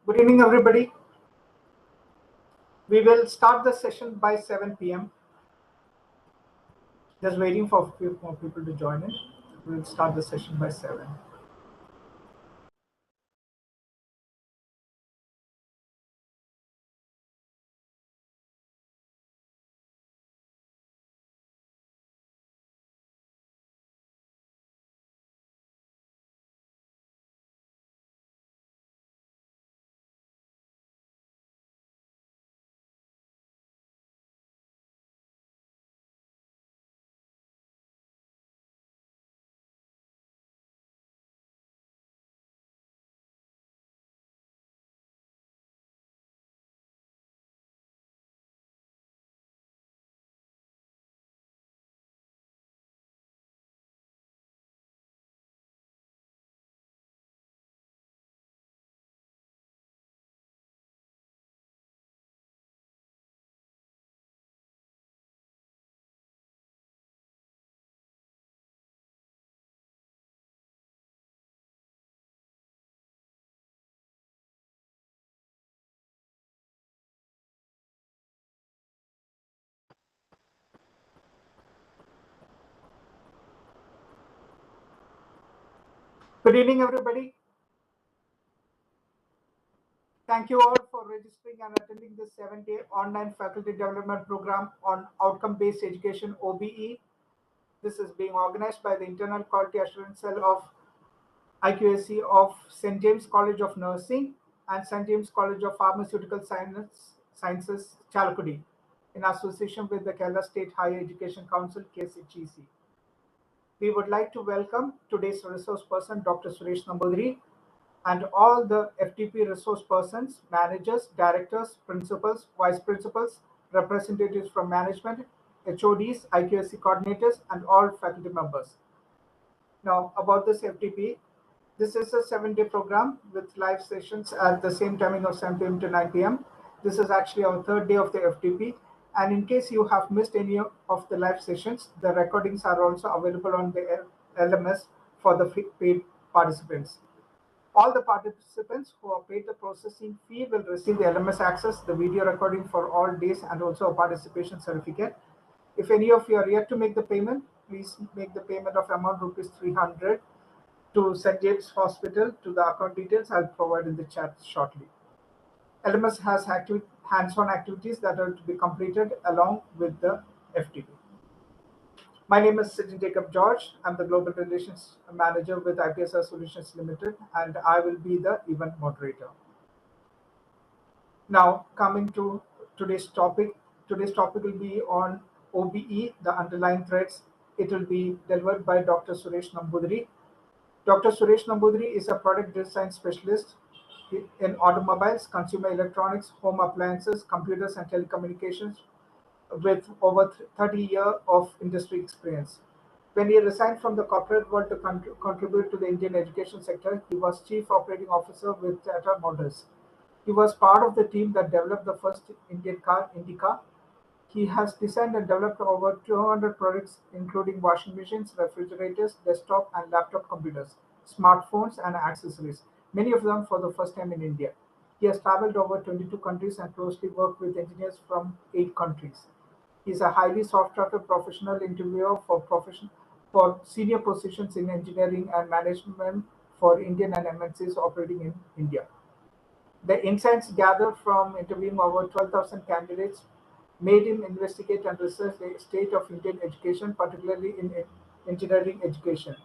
Good evening, everybody. We will start the session by 7 p.m. Just waiting for a few more people to join in. We will start the session by 7. Good evening, everybody. Thank you all for registering and attending this 7-day online faculty development program on outcome-based education (OBE). This is being organized by the Internal Quality Assurance Cell of IQAC of St. James College of Nursing and St. James College of Pharmaceutical Sciences, Chalakudy, in association with the Kerala State Higher Education Council, 𝐔𝐧𝐞. We would like to welcome today's resource person, Dr. Suresh Namboothiri, and all the FTP resource persons, managers, directors, principals, vice principals, representatives from management, HODs, IQAC coordinators, and all faculty members. Now, about this FTP, this is a 7-day program with live sessions at the same timing of 7 p.m. to 9 p.m. This is actually our third day of the FTP. And in case you have missed any of the live sessions, the recordings are also available on the LMS for the paid participants. All the participants who have paid the processing fee will receive the LMS access, the video recording for all days, and also a participation certificate. If any of you are yet to make the payment, please make the payment of amount ₹300 to St. James Hospital to the account details I'll provide in the chat shortly. LMS has hands-on activities that are to be completed along with the FTP. My name is 𝐔𝐧𝐞 I'm the Global Relations Manager with IPSR Solutions Limited, and I will be the event moderator. Now, coming to today's topic. Today's topic will be on OBE, the underlying threats. It will be delivered by Dr. Suresh Namboothiri. Dr. Suresh Namboothiri is a product design specialist in automobiles, consumer electronics, home appliances, computers, and telecommunications with over 30 years of industry experience. When he resigned from the corporate world to contribute to the Indian education sector, he was Chief Operating Officer with Tata Motors. He was part of the team that developed the first Indian car, Indica. He has designed and developed over 200 products, including washing machines, refrigerators, desktop and laptop computers, smartphones, and accessories, many of them for the first time in India. He has traveled over 22 countries and closely worked with engineers from 8 countries. He is a highly sought-after professional interviewer for senior positions in engineering and management for Indian and MNCs operating in India. The insights gathered from interviewing over 12,000 candidates made him investigate and research the state of Indian education, particularly in engineering education.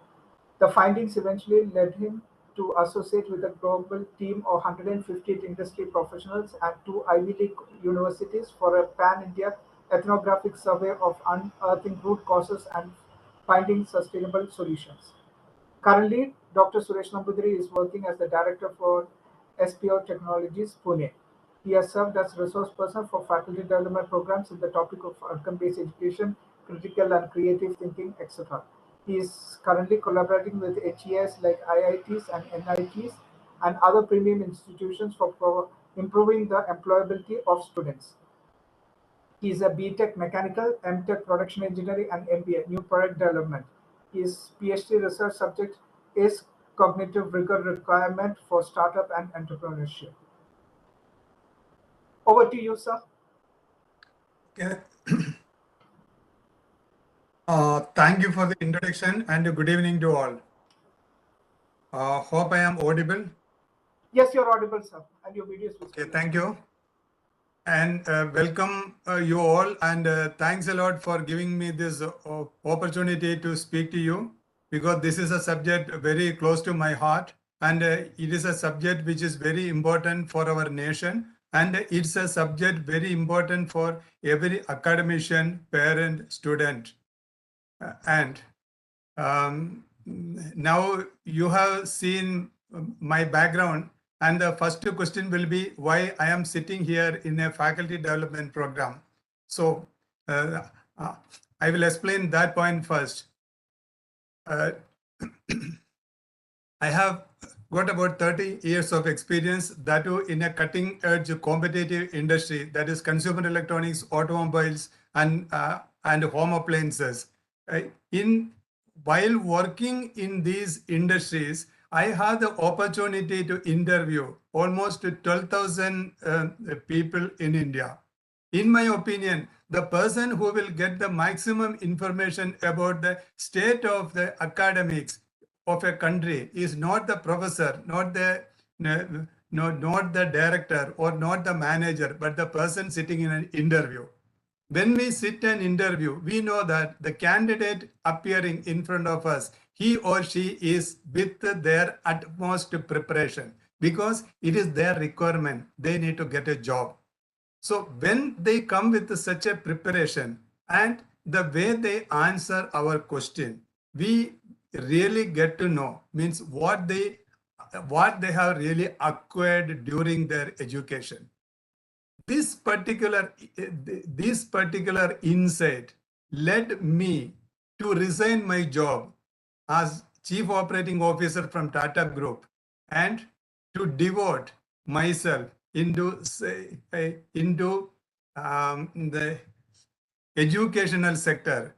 The findings eventually led him to associate with a global team of 150 industry professionals and 2 Ivy League universities for a pan-India ethnographic survey of unearthing root causes and finding sustainable solutions. Currently, Dr. Suresh Namboothiri is working as the Director for SPO Technologies, Pune. He has served as resource person for faculty development programs in the topic of outcome-based education, critical and creative thinking, etc. He is currently collaborating with HEIs like IITs and NITs and other premium institutions for improving the employability of students. He is a BTech Mechanical, MTech Production Engineering, and MBA New Product Development. His PhD research subject is cognitive rigor requirement for startup and entrepreneurship. Over to you, sir. Okay. Thank you for the introduction and good evening to all. Hope I am audible. Yes, you're audible, sir, and your video is visible. Okay, thank you. And welcome you all, and thanks a lot for giving me this opportunity to speak to you, because this is a subject very close to my heart, and it is a subject which is very important for our nation, and it's a subject very important for every academician, parent, student. And now you have seen my background, and the first question will be why I am sitting here in a faculty development program. So I will explain that point first. I have got about 30 years of experience, that too in a cutting edge competitive industry, that is consumer electronics, automobiles, and home appliances. While working in these industries, I had the opportunity to interview almost 12,000 people in India. In my opinion, the person who will get the maximum information about the state of the academics of a country is not the professor, not the director or not the manager, but the person sitting in an interview. When we sit an interview, we know that the candidate appearing in front of us, he or she is with their utmost preparation, because it is their requirement. They need to get a job. So when they come with such a preparation and the way they answer our question, we really get to know, means what they have really acquired during their education. This particular insight led me to resign my job as Chief Operating Officer from Tata Group and to devote myself into the educational sector.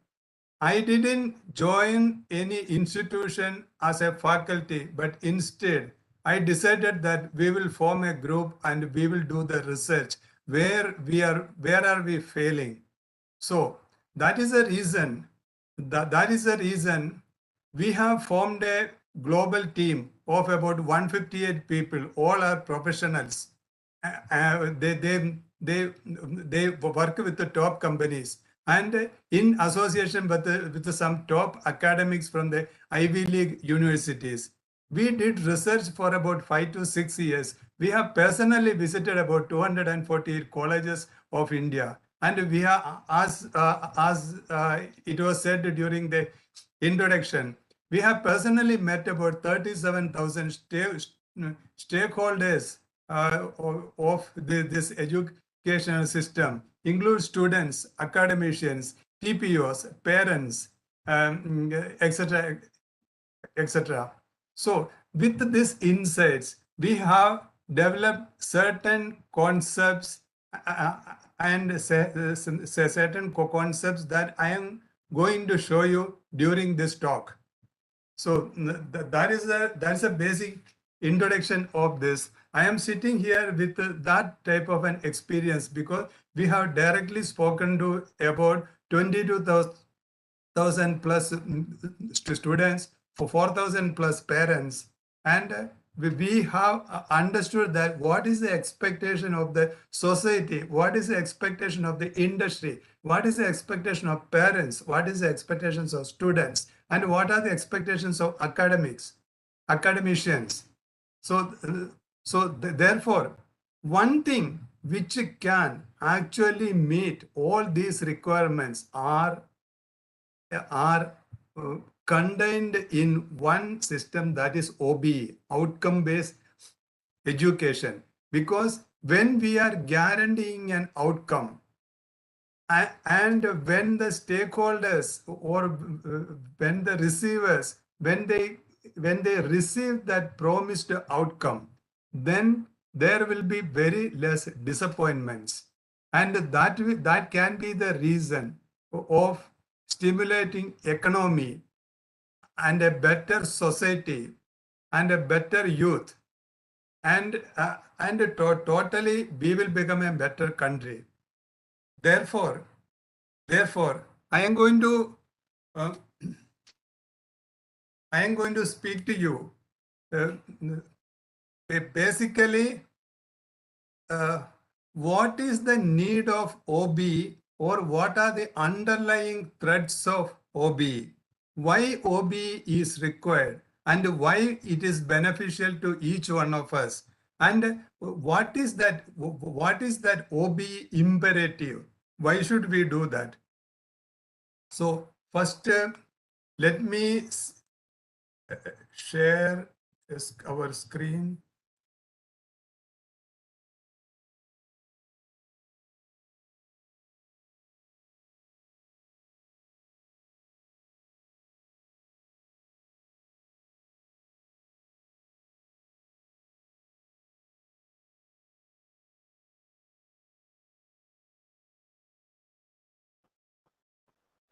I didn't join any institution as a faculty, but instead I decided that we will form a group and we will do the research. Where are we failing? So that is the reason. That is the reason we have formed a global team of about 158 people. All are professionals. They work with the top companies and in association with some top academics from the Ivy League universities. We did research for about 5 to 6 years. We have personally visited about 248 colleges of India. And we are, as it was said during the introduction, we have personally met about 37,000 stakeholders of this educational system, includes students, academicians, TPOs, parents, etc., etc. So with these insights, we have developed certain concepts and certain concepts that I am going to show you during this talk. So that's a basic introduction of this. I am sitting here with that type of an experience because we have directly spoken to about 22,000 plus students, for 4,000 plus parents, and we have understood that what is the expectation of the society, what is the expectation of the industry, what is the expectation of parents, what is the expectations of students, and what are the expectations of academicians. Therefore, one thing which can actually meet all these requirements are contained in one system, that is OBE, outcome-based education. Because when we are guaranteeing an outcome, and when the stakeholders or when the receivers, when they receive that promised outcome, then there will be very less disappointments, and that can be the reason of stimulating economy and a better society and a better youth totally we will become a better country. Therefore, I am going to uh, speak to you. Basically, what is the need of OB, or what are the underlying threats of OB? Why OB is required and why it is beneficial to each one of us? And what is that OB imperative? Why should we do that? So first, let me share our screen.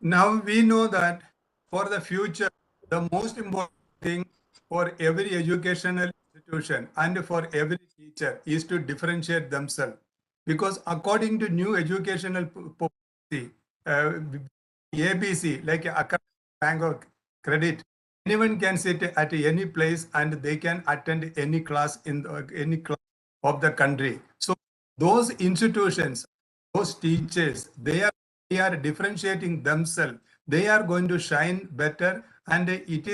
Now we know that for the future, the most important thing for every educational institution and for every teacher is to differentiate themselves. Because according to new educational policy, ABC, like academic bank or credit, anyone can sit at any place and they can attend any class in any class of the country. So those institutions, those teachers, they are differentiating themselves. They are going to shine better, and it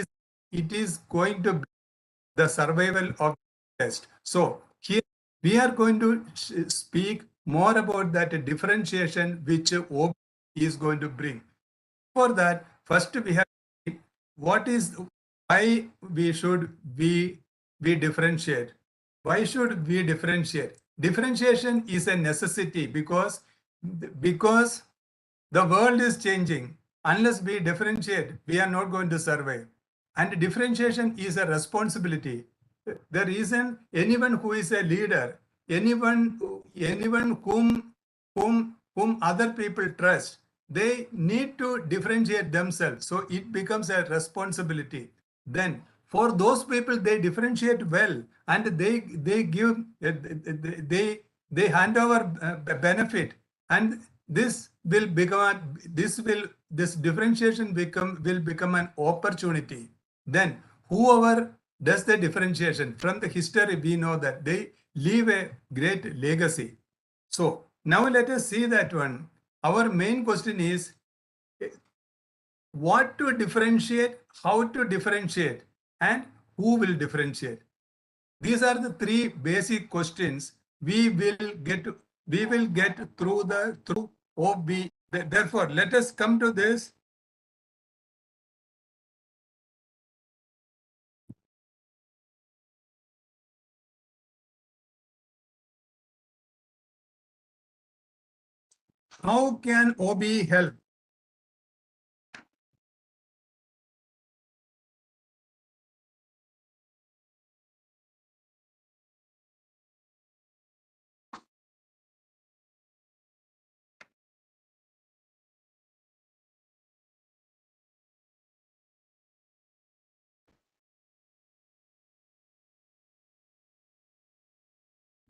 is going to be the survival of the test. So here we are going to speak more about that differentiation which OB is going to bring. For that, first we have why we should we differentiate. Why should we differentiate? Differentiation is a necessity because the world is changing. Unless we differentiate, we are not going to survive. And differentiation is a responsibility. The reason anyone who is a leader, anyone whom other people trust, they need to differentiate themselves. So it becomes a responsibility. Then for those people, they differentiate well, and they give they hand over benefit, and this differentiation will become an opportunity. Then whoever does the differentiation, from the history we know that they leave a great legacy. So now let us see that one. Our main question is what to differentiate, how to differentiate, and who will differentiate. These are the three basic questions we will get through OB. Therefore, let us come to this. How can OB help?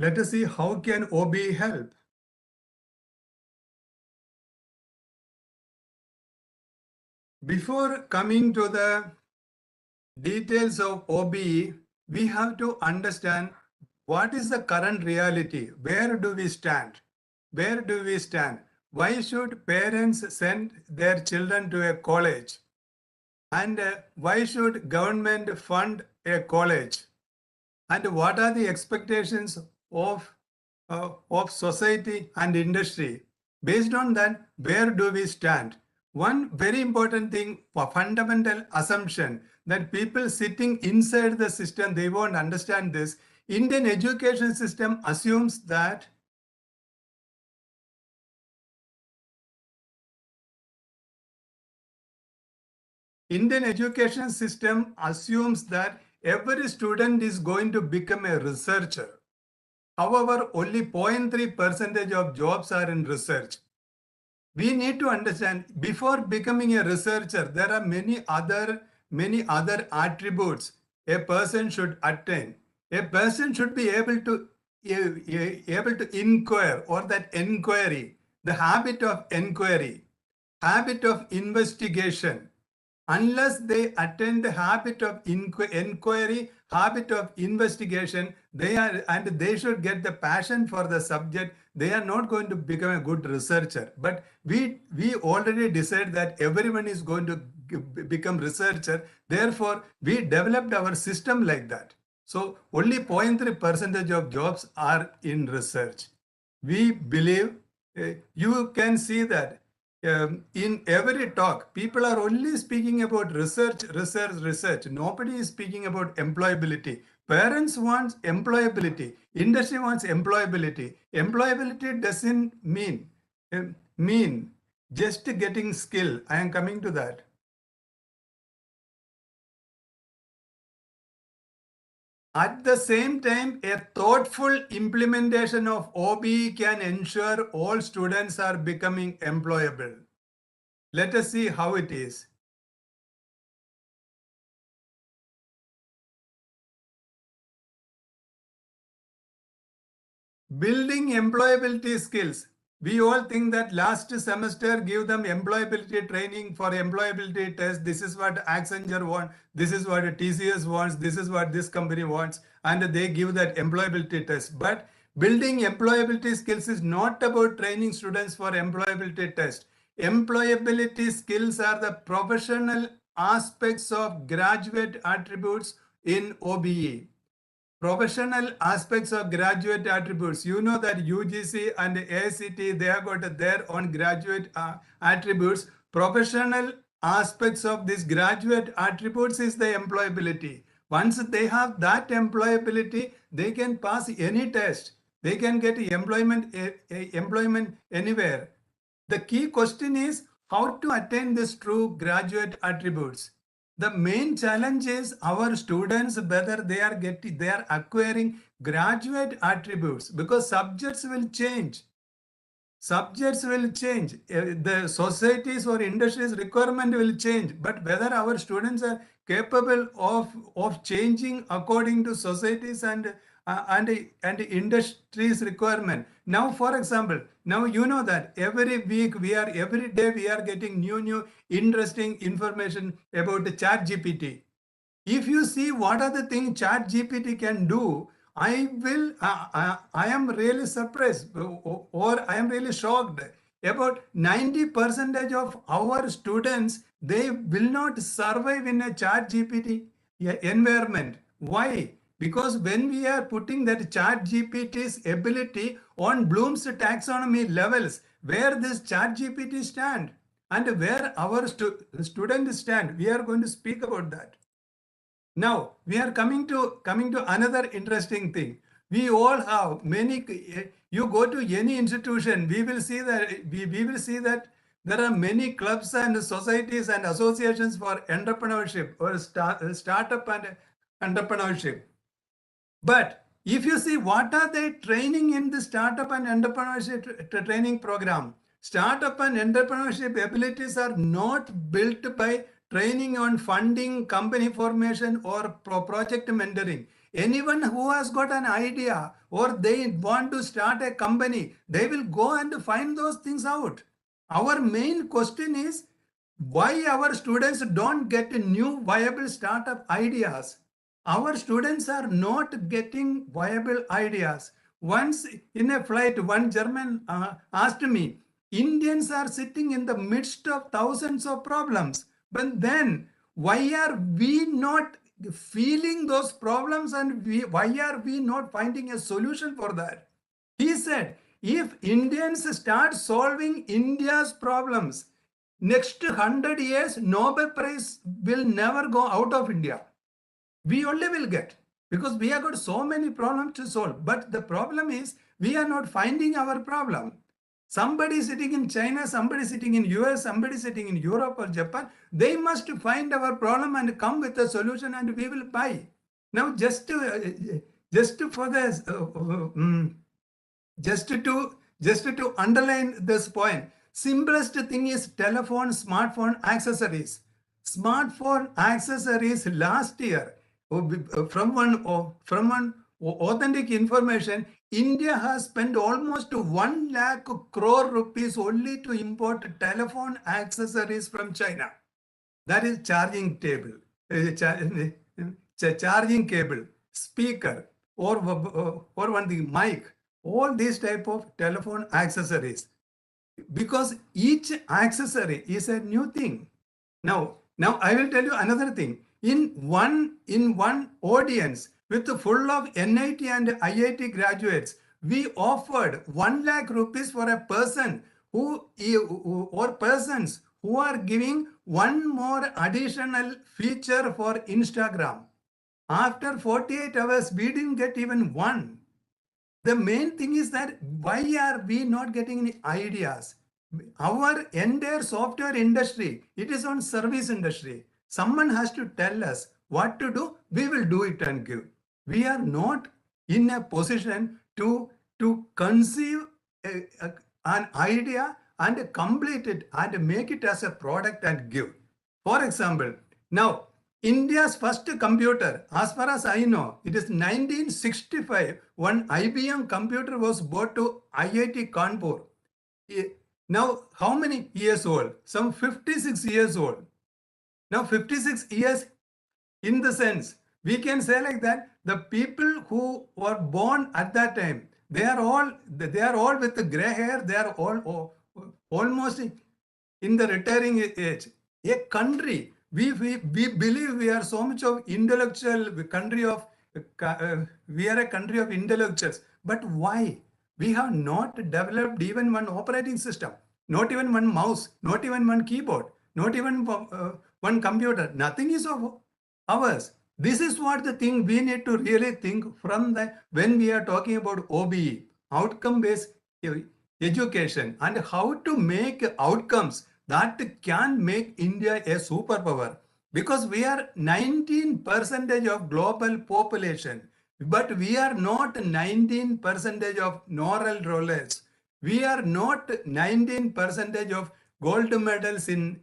Let us see how can OB help. Before coming to the details of OB, we have to understand what is the current reality. Where do we stand? Where do we stand? Why should parents send their children to a college? And why should government fund a college? And what are the expectations of society and industry? Based on that, where do we stand? One very important thing, for fundamental assumption, that people sitting inside the system, they won't understand this. Indian education system assumes that Indian education system assumes that every student is going to become a researcher. However, only 0.3% of jobs are in research. We need to understand, before becoming a researcher, there are many other attributes a person should attain. A person should be able to inquire, or that inquiry, the habit of inquiry, habit of investigation. Unless they attend the habit of inquiry, habit of investigation, they should get the passion for the subject. They are not going to become a good researcher. But we already decided that everyone is going to become researcher. Therefore, we developed our system like that. So only 0.3% of jobs are in research. We believe, you can see that in every talk, people are only speaking about research, research, research. Nobody is speaking about employability. Parents want employability. Industry wants employability. Employability doesn't mean just getting skill. I am coming to that. At the same time, a thoughtful implementation of OBE can ensure all students are becoming employable. Let us see how it is. Building employability skills. We all think that last semester give them employability training for employability test. This is what Accenture wants. This is what TCS wants. This is what this company wants. And they give that employability test. But building employability skills is not about training students for employability test. Employability skills are the professional aspects of graduate attributes in OBE. Professional aspects of graduate attributes. You know that UGC and AICT, they have got their own graduate attributes. Professional aspects of these graduate attributes is the employability. Once they have that employability, they can pass any test. They can get employment anywhere. The key question is how to attain this true graduate attributes. The main challenge is our students, whether they are acquiring graduate attributes, because subjects will change. Subjects will change. The societies or industries requirement will change. But whether our students are capable of changing according to societies and industries requirement. Now, for example, now you know that every day we are getting new interesting information about the ChatGPT. If you see what are the things ChatGPT can do, I am really surprised, or I am really shocked. About 90% of our students, they will not survive in a ChatGPT environment. Why? Because when we are putting that ChatGPT's ability on Bloom's taxonomy levels, where this ChatGPT stand and where our students stand, we are going to speak about that. Now we are coming to another interesting thing. We all have many. You go to any institution, we will see that there are many clubs and societies and associations for entrepreneurship or startup and entrepreneurship. But if you see what are they training in the startup and entrepreneurship training program, startup and entrepreneurship abilities are not built by training on funding, company formation, or project mentoring. Anyone who has got an idea or they want to start a company, they will go and find those things out. Our main question is why our students don't get new viable startup ideas. Our students are not getting viable ideas. Once in a flight, one German asked me, Indians are sitting in the midst of thousands of problems. But then why are we not feeling those problems, and why are we not finding a solution for that? He said, if Indians start solving India's problems, next 100 years, Nobel Prize will never go out of India. We only will get, because we have got so many problems to solve. But the problem is we are not finding our problem. Somebody sitting in China, somebody sitting in US, somebody sitting in Europe or Japan, they must find our problem and come with a solution, and we will buy. Now, just to underline this point, simplest thing is telephone, smartphone accessories. Smartphone accessories last year, from one authentic information, India has spent almost 1 lakh crore rupees only to import telephone accessories from China. That is charging table, charging cable, speaker, or one thing, mic, all these type of telephone accessories. Because each accessory is a new thing. Now I will tell you another thing. In one audience with full of NIT and IIT graduates, we offered 1 lakh rupees for a person or persons who are giving one more additional feature for Instagram. After 48 hours, we didn't get even one. The main thing is that why are we not getting any ideas? Our entire software industry, it is on service industry. Someone has to tell us what to do. We will do it and give. We are not in a position to conceive an idea and complete it and make it as a product and give. For example, now India's first computer, as far as I know, it is 1965 when IBM computer was brought to IIT Kanpur. Now, how many years old? Some 56 years old. Now, 56 years in the sense, we can say like that, the people who were born at that time, they are all with the gray hair, they are all almost in the retiring age. A country, we believe we are so much of intellectual country of, we are a country of intellectuals. But why? We have not developed even one operating system, not even one mouse, not even one keyboard, not even one computer. Nothing is of ours. This is what the thing we need to really think from when we are talking about OBE, outcome-based education, and how to make outcomes that can make India a superpower. Because we are 19% of global population, but we are not 19% of Nobel rollers. We are not 19% of gold medals in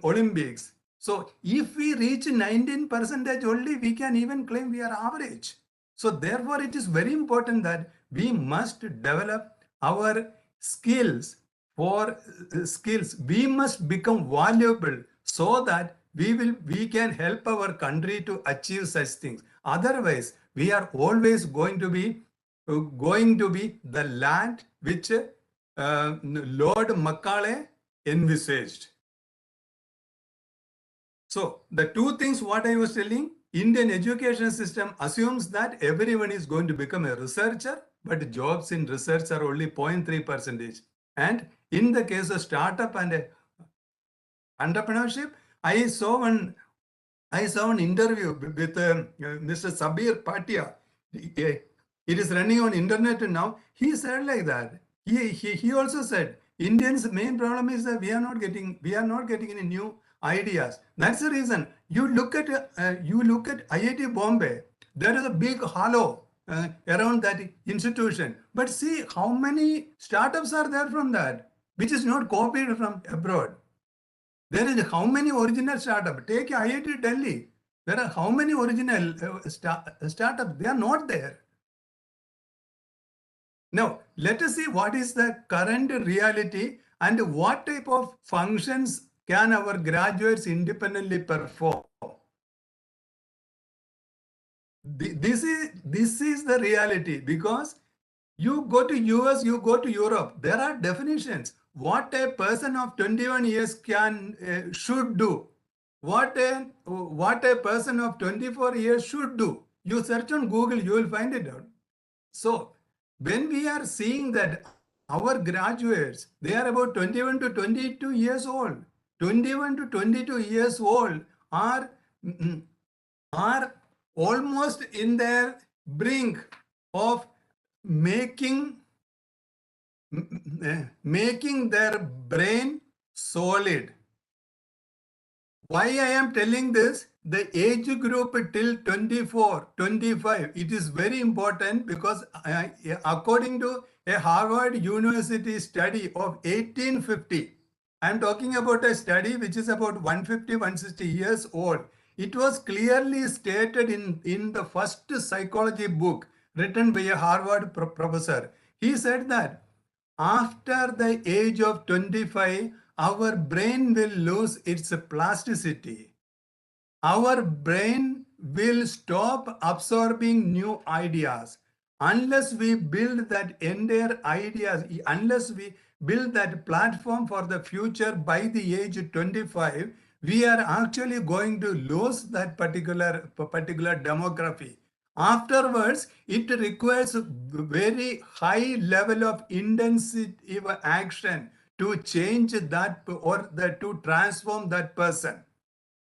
Olympics. So if we reach 19% only, we can even claim we are average. So therefore, it is very important that we must develop our skills. We must become valuable so that we can help our country to achieve such things. Otherwise, we are always going to be the land which Lord Macaulay envisaged. So the two things what I was telling, Indian education system assumes that everyone is going to become a researcher, but jobs in research are only 0.3%. And in the case of startup and entrepreneurship, I saw an interview with Mr. Sabir Patia. It is running on internet now. He said like that. He also said Indians' main problem is that we are not getting any new ideas. That's the reason. You look at IIT Bombay. There is a big hollow around that institution. But see how many startups are there from that, which is not copied from abroad. There is how many original startups. Take IIT Delhi. There are how many original startups. They are not there. Now, let us see what is the current reality and what type of functions can our graduates independently perform. This is the reality, because you go to US, you go to Europe, there are definitions. What a person of 21 years should do. What a person of 24 years should do. You search on Google, you will find it out. So when we are seeing that our graduates, they are about 21 to 22 years old. 21 to 22 years old are almost in their brink of making their brain solid. Why I am telling this? The age group till 24, 25, it is very important, because according to a Harvard University study of 1850, I am talking about a study which is about 150, 160 years old. It was clearly stated in the first psychology book written by a Harvard professor. He said that after the age of 25, our brain will lose its plasticity. Our brain will stop absorbing new ideas unless we build that entire ideas, unless we build that platform for the future by the age of 25, we are actually going to lose that particular demography. Afterwards, it requires very high level of intensive action to change that to transform that person.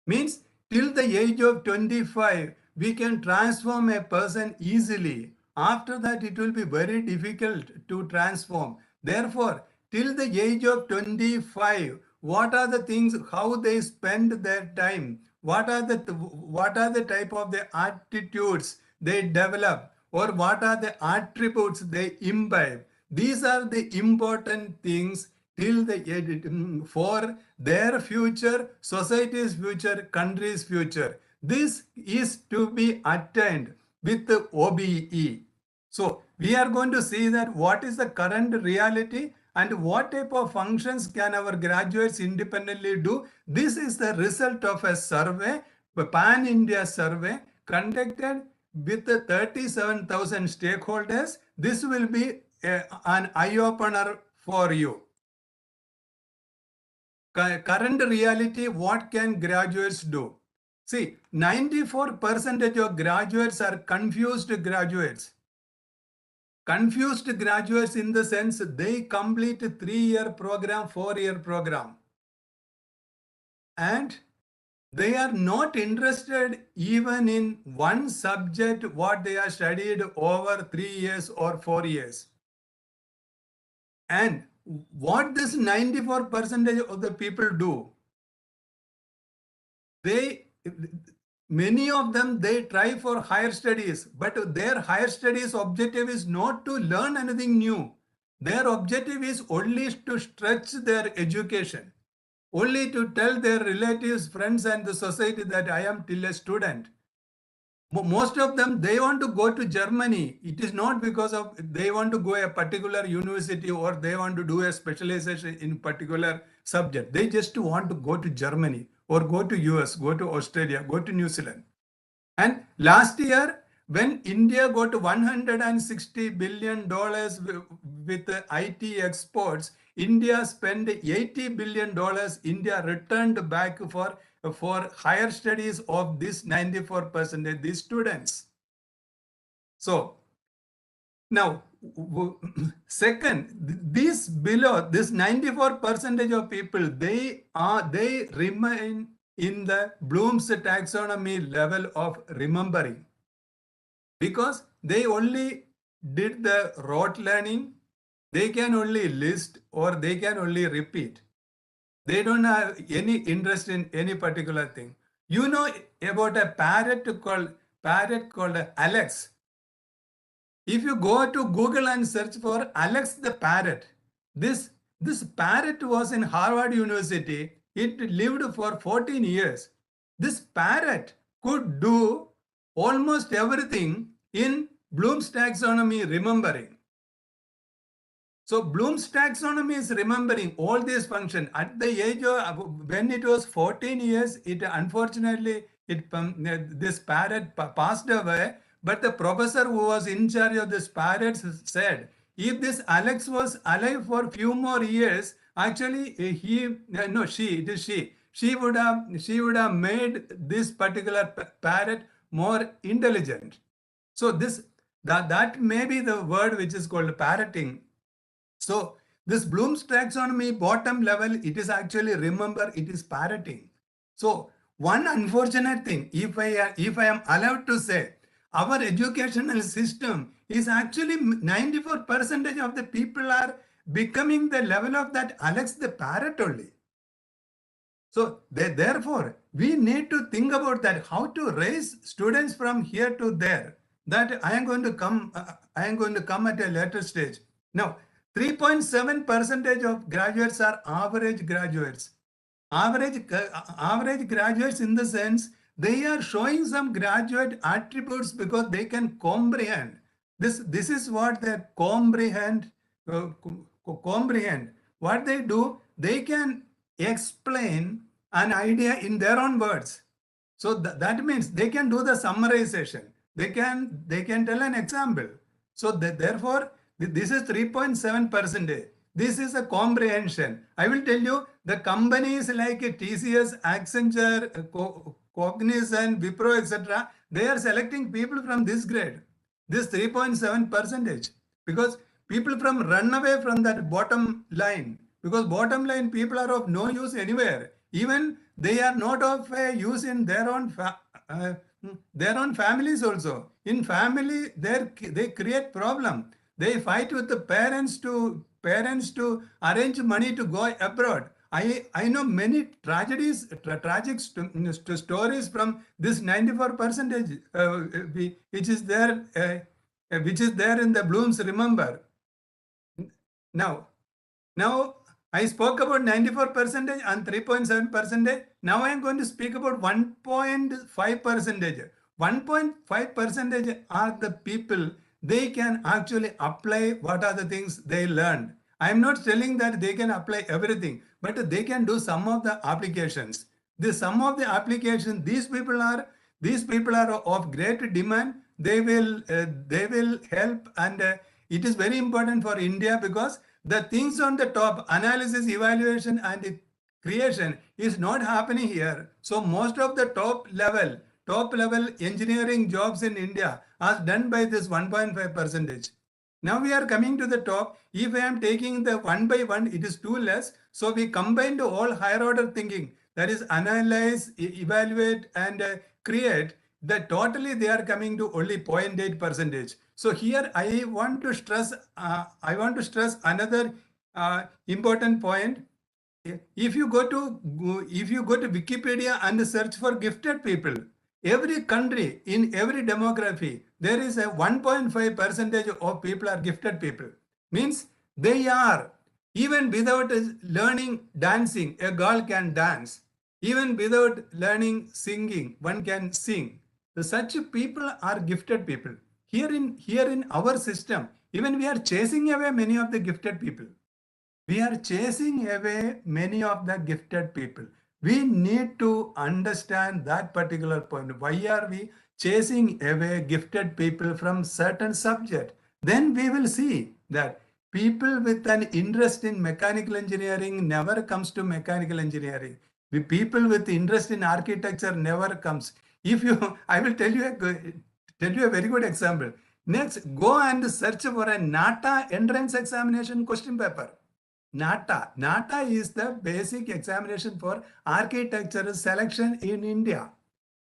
Means till the age of 25, we can transform a person easily. After that, it will be very difficult to transform. Therefore, till the age of 25, what are the things, how they spend their time, what are the type of the attitudes they develop, or what are the attributes they imbibe. These are the important things till the for their future, society's future, country's future. This is to be attained with the OBE. So we are going to see that what is the current reality and what type of functions can our graduates independently do. This is the result of a survey, a pan-India survey conducted with 37,000 stakeholders. This will be an eye-opener for you. Current reality, what can graduates do? See, 94% of graduates are confused graduates. Confused graduates in the sense they complete a 3-year program, 4-year program. And they are not interested even in one subject what they are studied over 3 years or 4 years. And what this 94% of the people do, many of them, they try for higher studies, but their higher studies objective is not to learn anything new. Their objective is only to stretch their education, only to tell their relatives, friends, and the society that I am still a student. Most of them, they want to go to Germany. It is not because of they want to go a particular university or they want to do a specialization in particular subject. They just want to go to Germany or go to US, go to Australia, go to New Zealand. And last year, when India got $160 billion with IT exports, India spent $80 billion. India returned back for higher studies of this 94%, these students. So now, second, this 94% of people, they remain in the Bloom's taxonomy level of remembering, because they only did the rote learning. They can only list or they can only repeat. They don't have any interest in any particular thing. You know about a parrot called Alex. If you go to Google and search for Alex the parrot, this parrot was in Harvard University. It lived for 14 years. This parrot could do almost everything in Bloom's taxonomy remembering. So Bloom's taxonomy is remembering all these functions. At the age of, when it was 14 years, it unfortunately, this parrot passed away. But the professor who was in charge of this parrots said, if this Alex was alive for a few more years, actually she would have made this particular parrot more intelligent. So that may be the word which is called parroting. So this Bloom's taxonomy bottom level, it is actually, remember, it is parroting. So one unfortunate thing, if I am allowed to say, our educational system is actually 94% of the people are becoming the level of that Alex the parrot only. So therefore, we need to think about that, how to raise students from here to there. That I am going to come at a later stage. Now, 3.7% of graduates are average graduates. Average graduates in the sense they are showing some graduate attributes because they can comprehend. This is what they comprehend. Comprehend. What they do, they can explain an idea in their own words. So that means they can do the summarization. They can tell an example. So therefore, this is 3.7%. This is a comprehension. I will tell you, the companies like TCS, Accenture, Cognizant, Wipro, etc., they are selecting people from this grade, this 3.7%, because people run away from that bottom line, because bottom line people are of no use anywhere. Even they are not of use in their own families also. In family, they create problem. They fight with the parents to arrange money to go abroad. I know many tragedies, tragic stories from this 94%, which is there in the Bloom's. Remember, now I spoke about 94% and 3.7%. Now I am going to speak about 1.5%. 1.5% are the people, they can actually apply what are the things they learned. I am not telling that they can apply everything, but they can do some of the applications. Some of the applications, these people are of great demand. They will help, and it is very important for India, because the things on the top, analysis, evaluation, and creation, is not happening here. So most of the top level engineering jobs in India are done by this 1.5%. Now we are coming to the top. If I am taking the one by one, it is too less. So we combine all higher order thinking, that is analyze, evaluate, and create. That totally they are coming to only 0.8%. So here I want to stress another important point. If you go to Wikipedia and search for gifted people, every country, in every demography, there is a 1.5% of people are gifted people. Means they are, even without learning dancing, a girl can dance. Even without learning singing, one can sing. So such people are gifted people. Here in our system, even we are chasing away many of the gifted people. We are chasing away many of the gifted people. We need to understand that particular point. Why are we chasing away gifted people from certain subject? Then we will see that people with an interest in mechanical engineering never comes to mechanical engineering. People with interest in architecture never comes. I will tell you a very good example. Next, go and search for a NATA entrance examination question paper. NATA is the basic examination for architecture selection in India.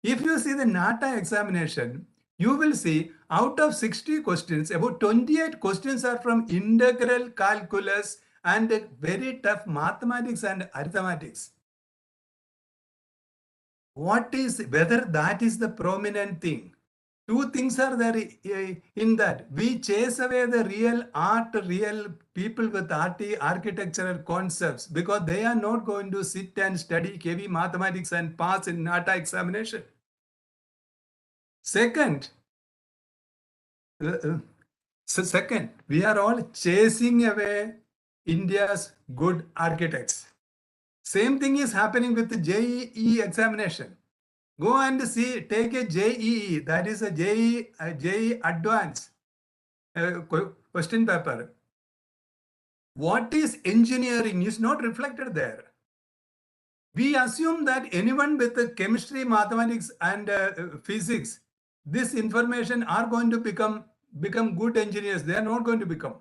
If you see the NATA examination, you will see out of 60 questions, about 28 questions are from integral calculus and very tough mathematics and arithmetics. Whether that is the prominent thing? Two things are there in that. We chase away the real people with architectural concepts, because they are not going to sit and study heavy mathematics and pass in NATA examination. Second, we are all chasing away India's good architects. Same thing is happening with the JEE examination. Go and see, take a JEE, that is a JEE advanced question paper. What is engineering is not reflected there. We assume that anyone with the chemistry, mathematics, and physics, this information are going to become good engineers. They are not going to become.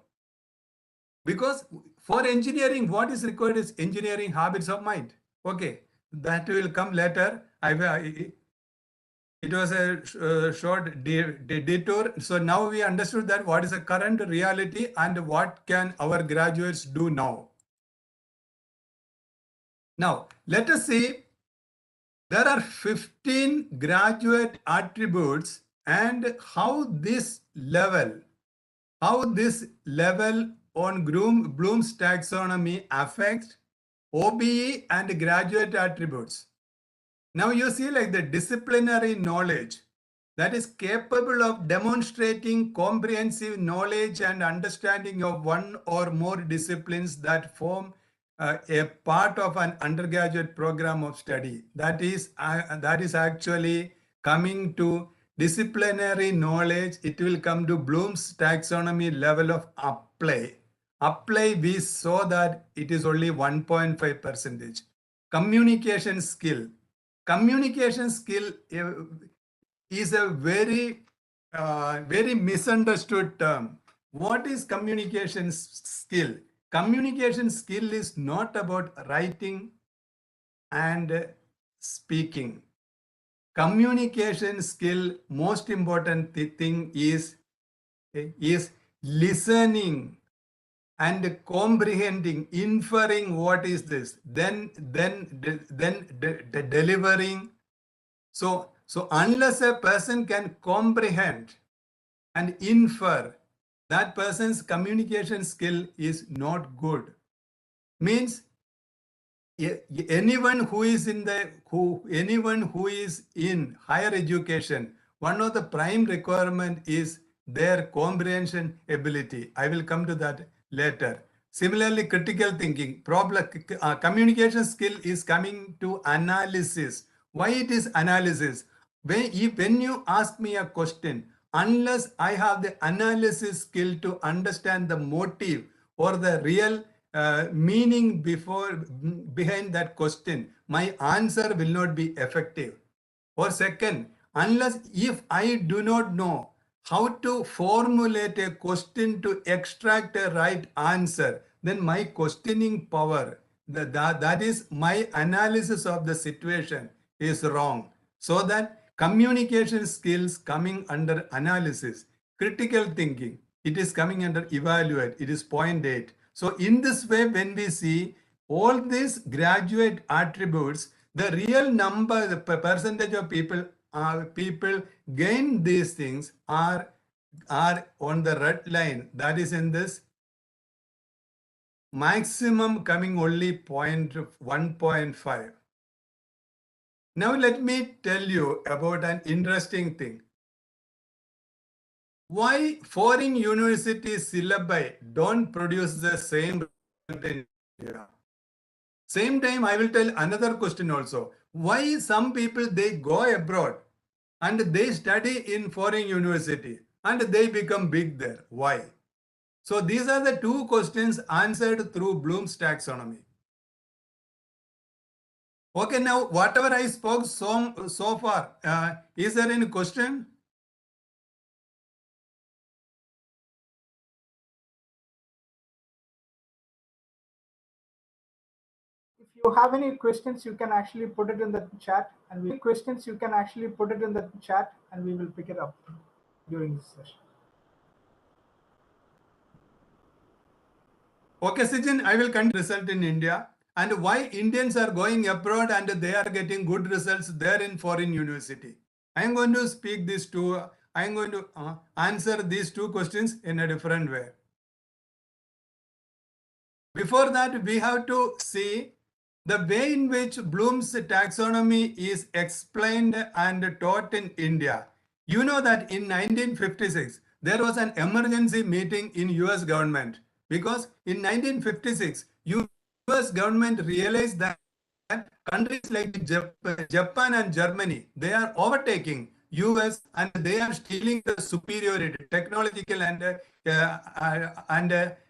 Because for engineering, what is required is engineering habits of mind. Okay, that will come later. It was a short detour. So now we understood that what is the current reality and what can our graduates do now. Now, let us see. There are 15 graduate attributes, and how this level on Bloom's taxonomy affects OBE and graduate attributes. Now you see like the disciplinary knowledge that is capable of demonstrating comprehensive knowledge and understanding of one or more disciplines that form a part of an undergraduate program of study. That is actually coming to disciplinary knowledge. It will come to Bloom's taxonomy level of apply. Apply, we saw that it is only 1.5%. Communication skill. Communication skill is a very misunderstood term. What is communication skill? Communication skill is not about writing and speaking. Communication skill, most important thing is listening and comprehending, inferring what is this, then delivering. So unless a person can comprehend and infer, that person's communication skill is not good. Means anyone who is in higher education, one of the prime requirement is their comprehension ability. I will come to that later. Similarly, critical thinking, communication skill is coming to analysis. Why it is analysis? When you ask me a question, unless I have the analysis skill to understand the motive or the real meaning behind that question, my answer will not be effective. Or second, if I do not know how to formulate a question to extract a right answer, then my questioning power, that is my analysis of the situation, is wrong. So that communication skills coming under analysis, critical thinking, it is coming under evaluate, it is 0.8. So in this way, when we see all these graduate attributes, the real number, the percentage of people gain these things are on the red line. That is in this maximum coming only 1.5. Now let me tell you about an interesting thing. Why foreign university syllabi don't produce the same result in India? Same time, I will tell another question also. Why some people, they go abroad and they study in foreign university and they become big there? Why? So these are the two questions answered through Bloom's taxonomy. Okay, now whatever I spoke so far, is there any question? If you have any questions, you can actually put it in the chat, and we will pick it up during this session. Okay, Sijin, I will continue result in India and why Indians are going abroad and they are getting good results there in foreign university. I am going to speak these two. I am going to answer these two questions in a different way. Before that, we have to see the way in which Bloom's taxonomy is explained and taught in India. You know that in 1956, there was an emergency meeting in US government because in 1956, US government realized that countries like Japan and Germany, they are overtaking US and they are stealing the superiority, technological and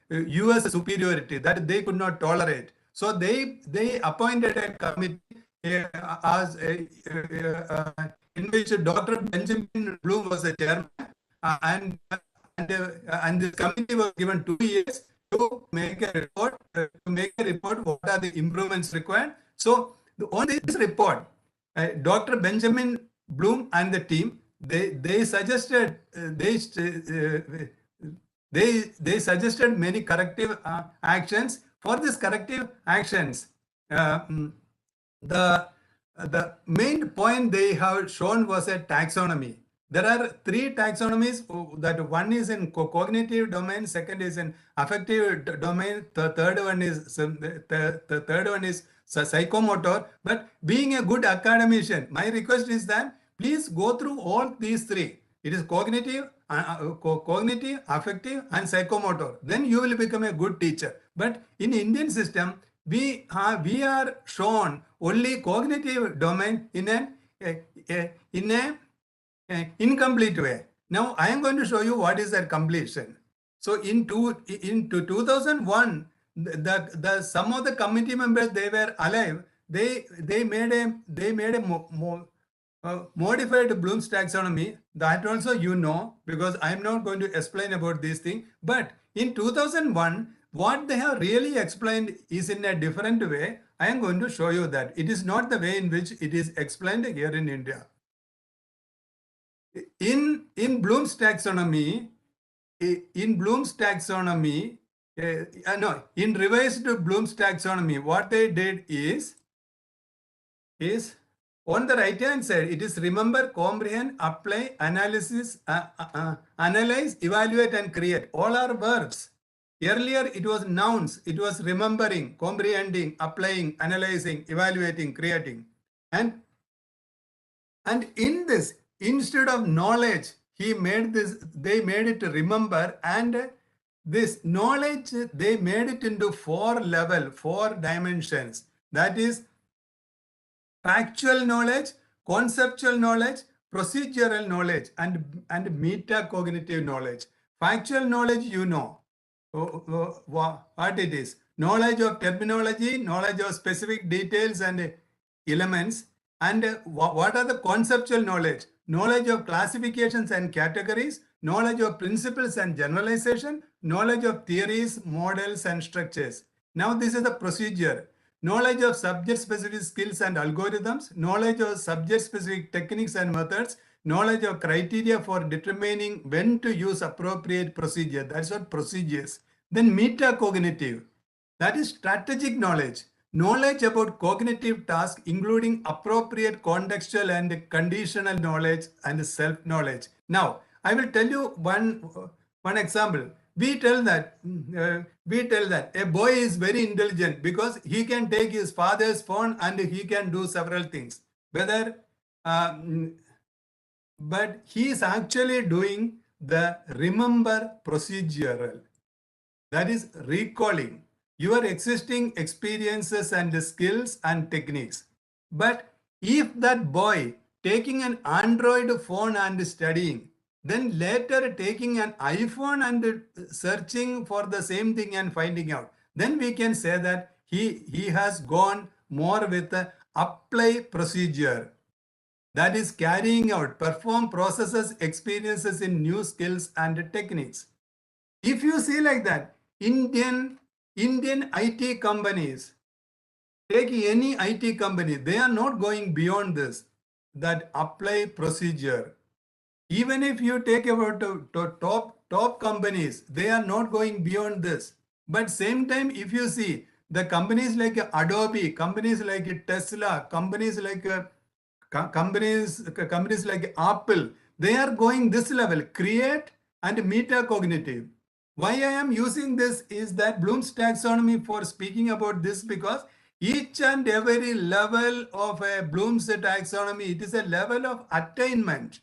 US superiority that they could not tolerate. So they appointed a committee in which Dr. Benjamin Bloom was a chairman, and this committee was given 2 years to make a report. What are the improvements required? So on this report, Dr. Benjamin Bloom and the team, they suggested they suggested many corrective actions. For these corrective actions, the main point they have shown was a taxonomy. There are three taxonomies. That one is in cognitive domain, second is in affective domain, the third one is the third one is psychomotor. But being a good academician, my request is that please go through all these three. It is cognitive, cognitive, affective, and psychomotor. Then you will become a good teacher. But in Indian system, we are shown only cognitive domain in a incomplete way. Now I am going to show you what is that completion. So in 2001, the some of the committee members, they were alive. They made a modified Bloom's taxonomy. That also you know, because I am not going to explain about this thing. But in 2001, what they have really explained is in a different way. I am going to show you that it is not the way in which it is explained here in India. In Bloom's taxonomy, in revised Bloom's taxonomy, what they did is on the right hand side, it is remember, comprehend, apply, analysis, analyze, evaluate, and create. All are verbs. Earlier, it was nouns. It was remembering, comprehending, applying, analyzing, evaluating, creating. And in this, instead of knowledge, they made it remember, and this knowledge, they made it into four dimensions. That is factual knowledge, conceptual knowledge, procedural knowledge, and metacognitive knowledge. Factual knowledge, you know what it is. Knowledge of terminology, knowledge of specific details and elements. And what are the conceptual knowledge? Knowledge of classifications and categories, knowledge of principles and generalization, knowledge of theories, models, and structures. Now this is the procedure. Knowledge of subject-specific skills and algorithms, knowledge of subject-specific techniques and methods, knowledge of criteria for determining when to use appropriate procedure. That's what procedures. Then metacognitive, that is strategic knowledge. Knowledge about cognitive tasks, including appropriate contextual and conditional knowledge and self-knowledge. Now, I will tell you one example. We tell that a boy is very intelligent because he can take his father's phone and he can do several things. But he is actually doing the remember procedural. That is recalling your existing experiences and skills and techniques. But if that boy taking an Android phone and studying, then later taking an iPhone and searching for the same thing and finding out, then we can say that he has gone more with the apply procedure. That is carrying out, perform processes, experiences in new skills and techniques. If you see like that, Indian IT companies, take any IT company, they are not going beyond this, that apply procedure. Even if you take about top companies, they are not going beyond this. But same time, if you see the companies like Adobe, companies like Tesla, companies like Apple, they are going this level, create and metacognitive. Why I am using this is that Bloom's taxonomy for speaking about this, because each and every level of a Bloom's taxonomy, it is a level of attainment.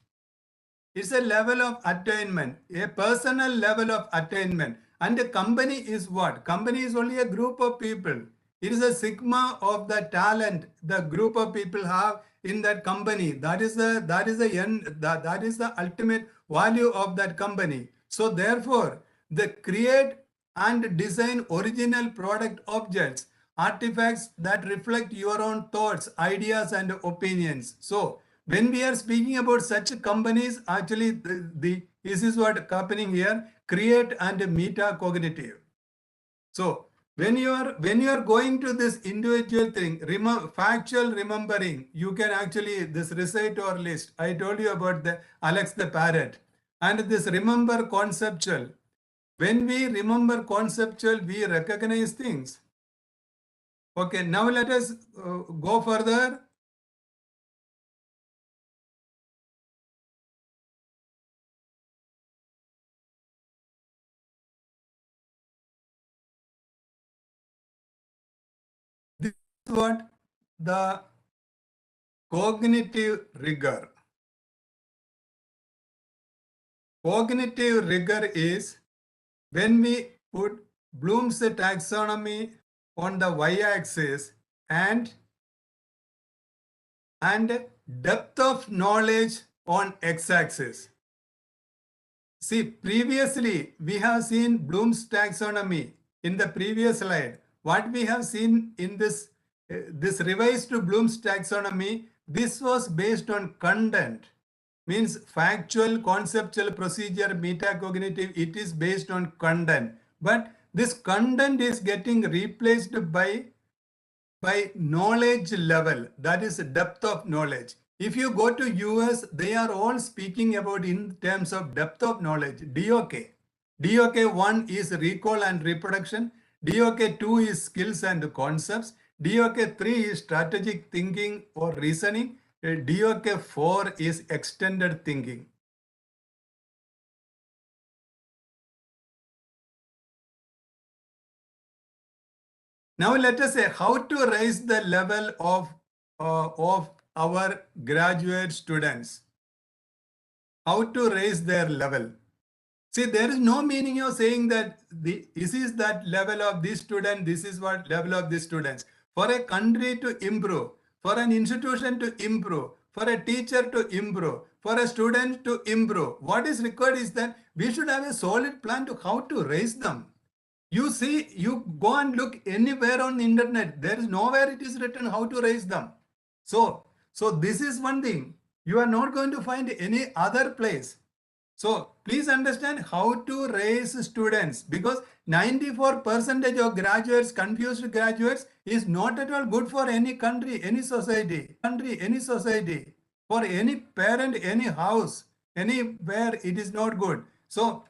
It's a level of attainment, a personal level of attainment. And a company is what? Company is only a group of people. It is a sigma of the talent the group of people have in that company. That is the ultimate value of that company. So therefore, the create and design original product objects, artifacts that reflect your own thoughts, ideas, and opinions. So when we are speaking about such companies, actually this is what happening here, create and metacognitive. So when you are going to this individual thing, factual remembering, you can actually this recite or list. I told you about the Alex the parrot. And this remember conceptual. When we remember conceptual, we recognize things. Okay, now let us go further. what the cognitive rigor. Cognitive rigor is when we put Bloom's taxonomy on the y-axis and depth of knowledge on x-axis. See, previously we have seen Bloom's taxonomy in the previous slide. What we have seen in this revised Bloom's taxonomy, this was based on content, means factual, conceptual, procedure, metacognitive. It is based on content, but this content is getting replaced by knowledge level, that is depth of knowledge. If you go to US, they are all speaking about in terms of depth of knowledge, DOK. DOK 1 is recall and reproduction. DOK 2 is skills and concepts. DOK 3 is strategic thinking or reasoning. DOK 4 is extended thinking. Now let us say how to raise the level of our graduate students. How to raise their level. See, there is no meaning of saying that this is that level of this student, this is what level of this students. For a country to improve, for an institution to improve, for a teacher to improve, for a student to improve, what is required is that we should have a solid plan to how to raise them. You see, you go and look anywhere on the internet, there is nowhere it is written how to raise them. So this is one thing. You are not going to find any other place. So please understand how to raise students, because 94% of graduates, confused graduates, is not at all good for any country, any society, for any parent, any house, anywhere it is not good. So,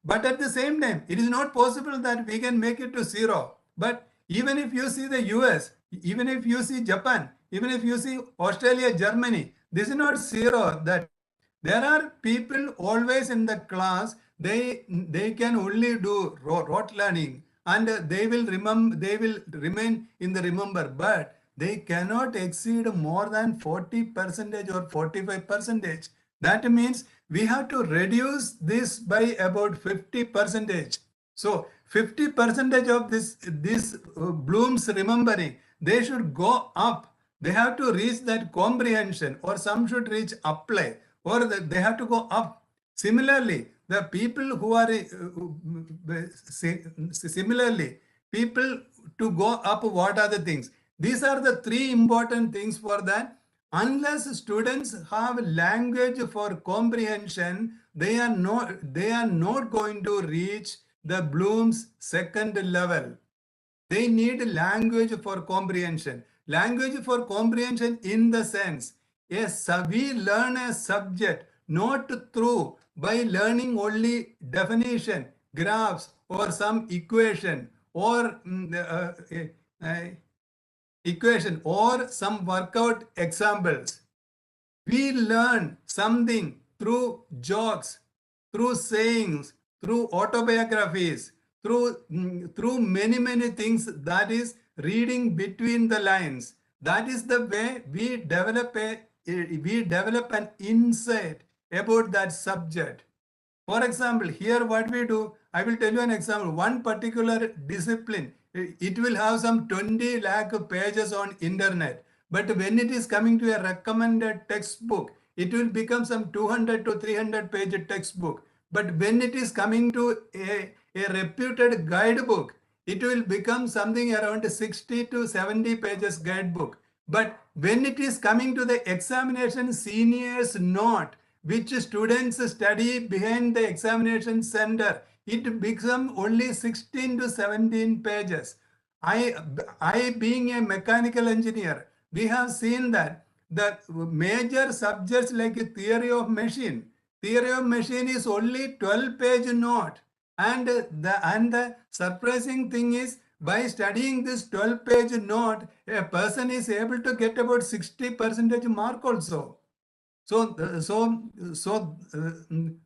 but at the same time, it is not possible that we can make it to zero. But even if you see the US, even if you see Japan, even if you see Australia, Germany, this is not zero. That there are people always in the class, they can only do rote learning and they will remain in the remember, but they cannot exceed more than 40% or 45%. That means we have to reduce this by about 50%. So 50% of this Bloom's remembering, they should go up. They have to reach that comprehension, or some should reach apply, or they have to go up. Similarly, the people who are similarly, people to go up, what are the things? These are the three important things for that. Unless students have language for comprehension, they are not going to reach the Bloom's second level. They need language for comprehension. Language for comprehension in the sense, yes, we learn a subject not through by learning only definition, graphs, or some equation, or some workout examples. We learn something through jokes, through sayings, through autobiographies, through many things. That is reading between the lines. That is the way we develop an insight about that subject. For example, here what we do, I will tell you an example. One particular discipline, it will have some 20 lakh pages on internet. But when it is coming to a recommended textbook, it will become some 200 to 300 page textbook. But when it is coming to a reputed guidebook, it will become something around 60 to 70 pages guidebook. But when it is coming to the examination senior's note, which students study behind the examination center, it becomes only 16 to 17 pages. I being a mechanical engineer, we have seen that the major subjects like theory of machine is only 12-page note. And the surprising thing is, by studying this 12-page note, a person is able to get about 60% mark also.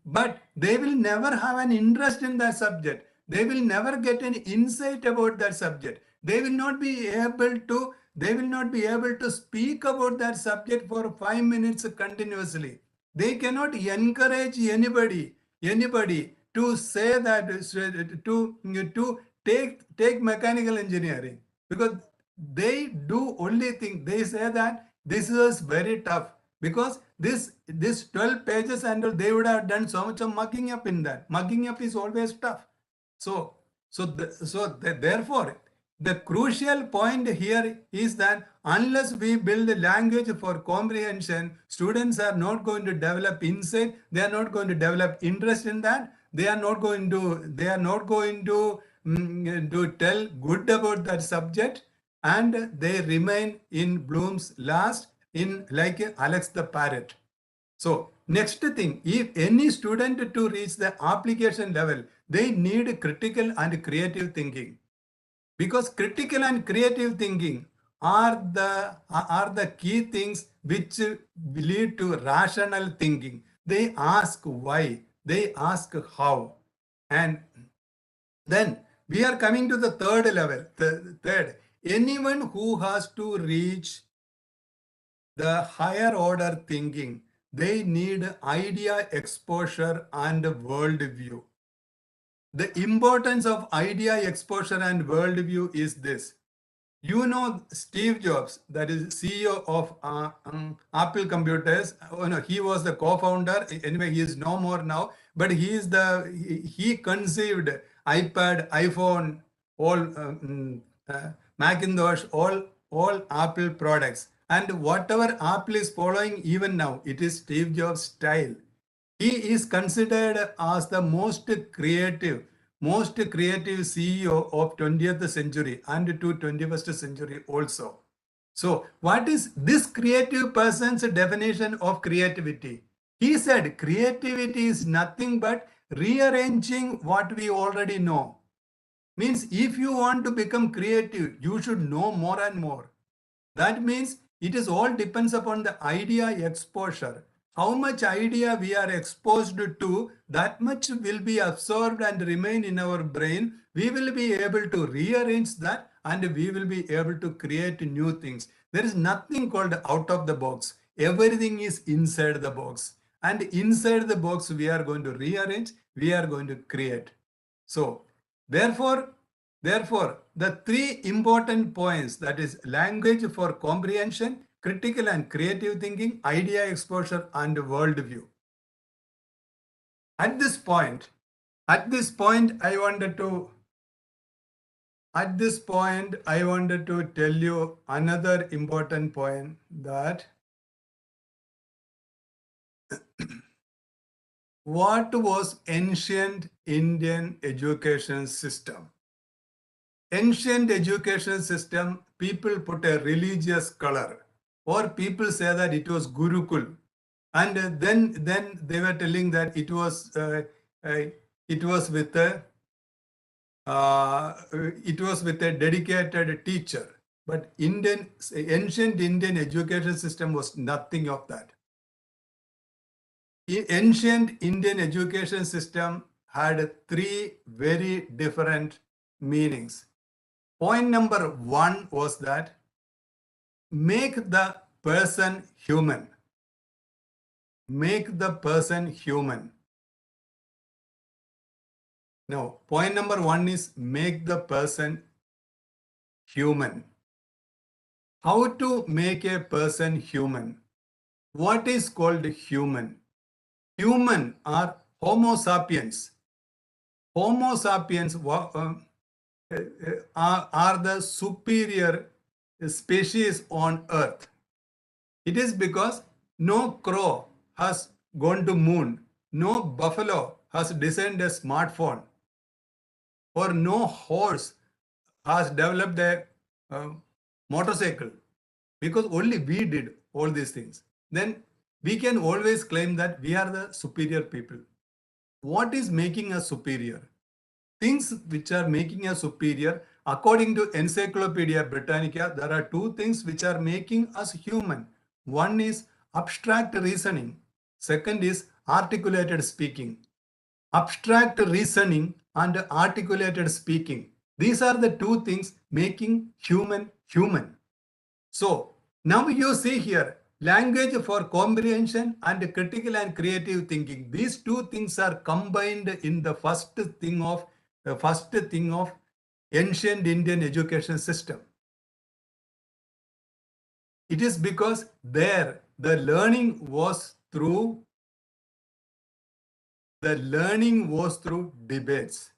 But they will never have an interest in that subject. They will never get an insight about that subject. They will not be able to they will not be able to speak about that subject for 5 minutes continuously. They cannot encourage anybody to say that, to take mechanical engineering, because they do only think, they say that this is very tough, because this 12 pages and they would have done so much of mucking up in that. Mucking up is always tough. Therefore, the crucial point here is that unless we build a language for comprehension, students are not going to develop insight. They are not going to develop interest in that. They are not going to tell good about that subject, and they remain in Bloom's last, in like Alex the parrot. So next thing, if any student to reach the application level, they need critical and creative thinking, because critical and creative thinking are the key things which lead to rational thinking. They ask why, they ask how, and then we are coming to the third level. Third, anyone who has to reach the higher order thinking, they need idea exposure and worldview. The importance of idea exposure and worldview is this. You know Steve Jobs, that is CEO of Apple Computers. Oh, no, he was the co-founder. Anyway, he is no more now. But he conceived iPad, iPhone, all Macintosh, all Apple products. And whatever Apple is following even now, it is Steve Jobs' style. He is considered as the most creative CEO of 20th century and to 21st century also. So what is this creative person's definition of creativity? He said creativity is nothing but rearranging what we already know. Means if you want to become creative, you should know more and more. That means it is all depends upon the idea exposure. How much idea we are exposed to, that much will be absorbed and remain in our brain. We will be able to rearrange that, and we will be able to create new things. There is nothing called out of the box. Everything is inside the box. And inside the box, we are going to rearrange, we are going to create. So, therefore, the three important points, that is language for comprehension, critical and creative thinking, idea exposure, and worldview. At this point, I wanted to tell you another important point, that what was ancient Indian education system? Ancient education system, people put a religious color, or people say that it was Gurukul, and then they were telling that it was with a dedicated teacher. But ancient Indian education system was nothing of that. Ancient Indian education system had three very different meanings. Point number one was that make the person human. Make the person human. Now, point number one is make the person human. How to make a person human? What is called human? Human are Homo sapiens. Homo sapiens are the superior species on Earth. It is because no crow has gone to moon, no buffalo has designed a smartphone, or no horse has developed a motorcycle, because only we did all these things. Then we can always claim that we are the superior people. What is making us superior? Things which are making us superior, according to Encyclopedia Britannica, there are two things which are making us human. One is abstract reasoning. Second is articulated speaking. Abstract reasoning and articulated speaking. These are the two things making human human. So now you see here, language for comprehension and critical and creative thinking. These two things are combined in the first thing of ancient Indian education system. It is because there the learning was through debates.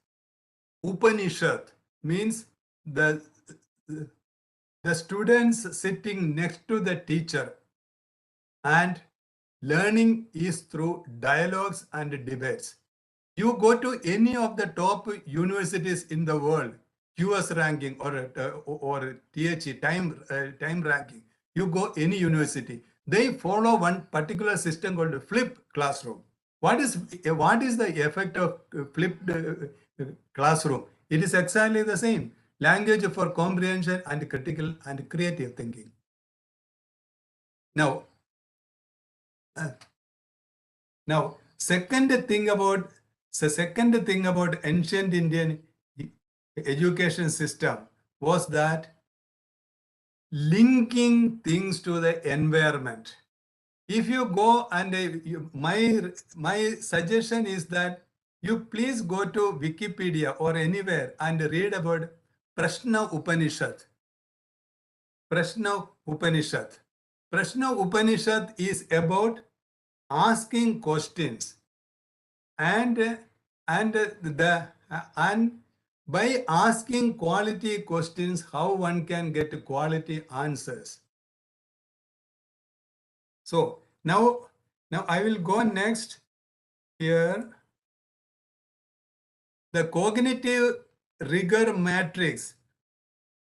Upanishad means the students sitting next to the teacher, and learning is through dialogues and debates. You go to any of the top universities in the world, QS ranking or THE time ranking. You go any university, they follow one particular system called flipped classroom. What is the effect of flipped classroom? It is exactly the same. Language for comprehension and critical and creative thinking. Now, second thing about ancient Indian education system was that linking things to the environment. If you go and my suggestion is that you please go to Wikipedia or anywhere and read about Prashna Upanishad. Prashna Upanishad is about asking questions, and by asking quality questions, how one can get quality answers. So now I will go next here. The cognitive rigor matrix.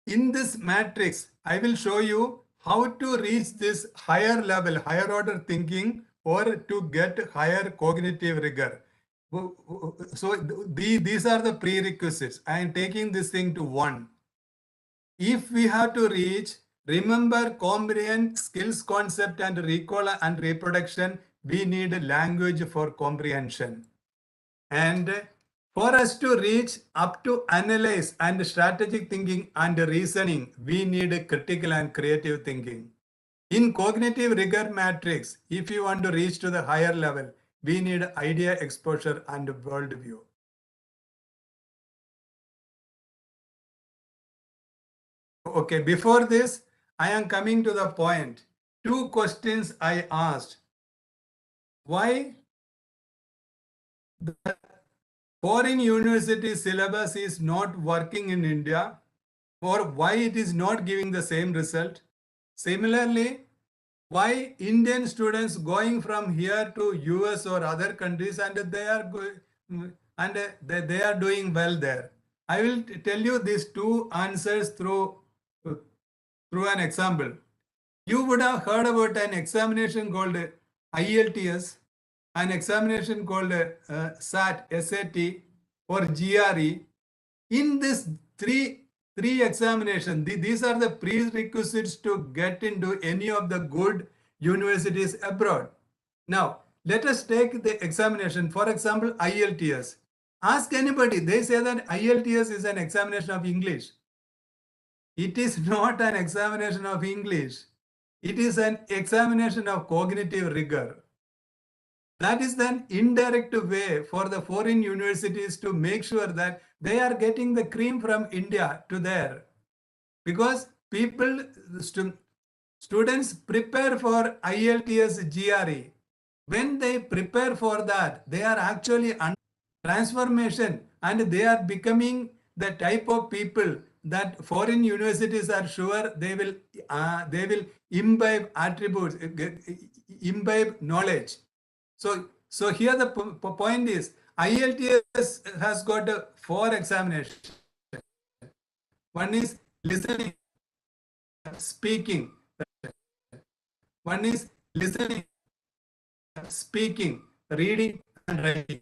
In this matrix, I will show you how to reach this higher level, higher order thinking, or to get higher cognitive rigor. So these are the prerequisites. I am taking this thing to 1. If we have to reach, remember, comprehend, skills, concept, and recall and reproduction, we need language for comprehension. And for us to reach up to analyze and strategic thinking and reasoning, we need critical and creative thinking. In cognitive rigor matrix, if you want to reach to the higher level, we need idea exposure and worldview. Okay, before this, I am coming to the point. 2 questions I asked. Why the foreign university syllabus is not working in India, or why it is not giving the same result? Similarly, why Indian students going from here to US or other countries and they are doing well there? I will tell you these 2 answers through an example. You would have heard about an examination called IELTS, an examination called SAT, SAT, or GRE. In this three examinations, these are the prerequisites to get into any of the good universities abroad. Now, let us take the examination. For example, IELTS. Ask anybody, they say that IELTS is an examination of English. It is not an examination of English. It is an examination of cognitive rigor. That is an indirect way for the foreign universities to make sure that they are getting the cream from India to there. Because students prepare for IELTS GRE. When they prepare for that, they are actually under transformation and they are becoming the type of people that foreign universities are sure they will imbibe attributes, imbibe knowledge. So here the point is, IELTS has got 4 examinations. One is listening, speaking. One is listening, speaking, reading, and writing.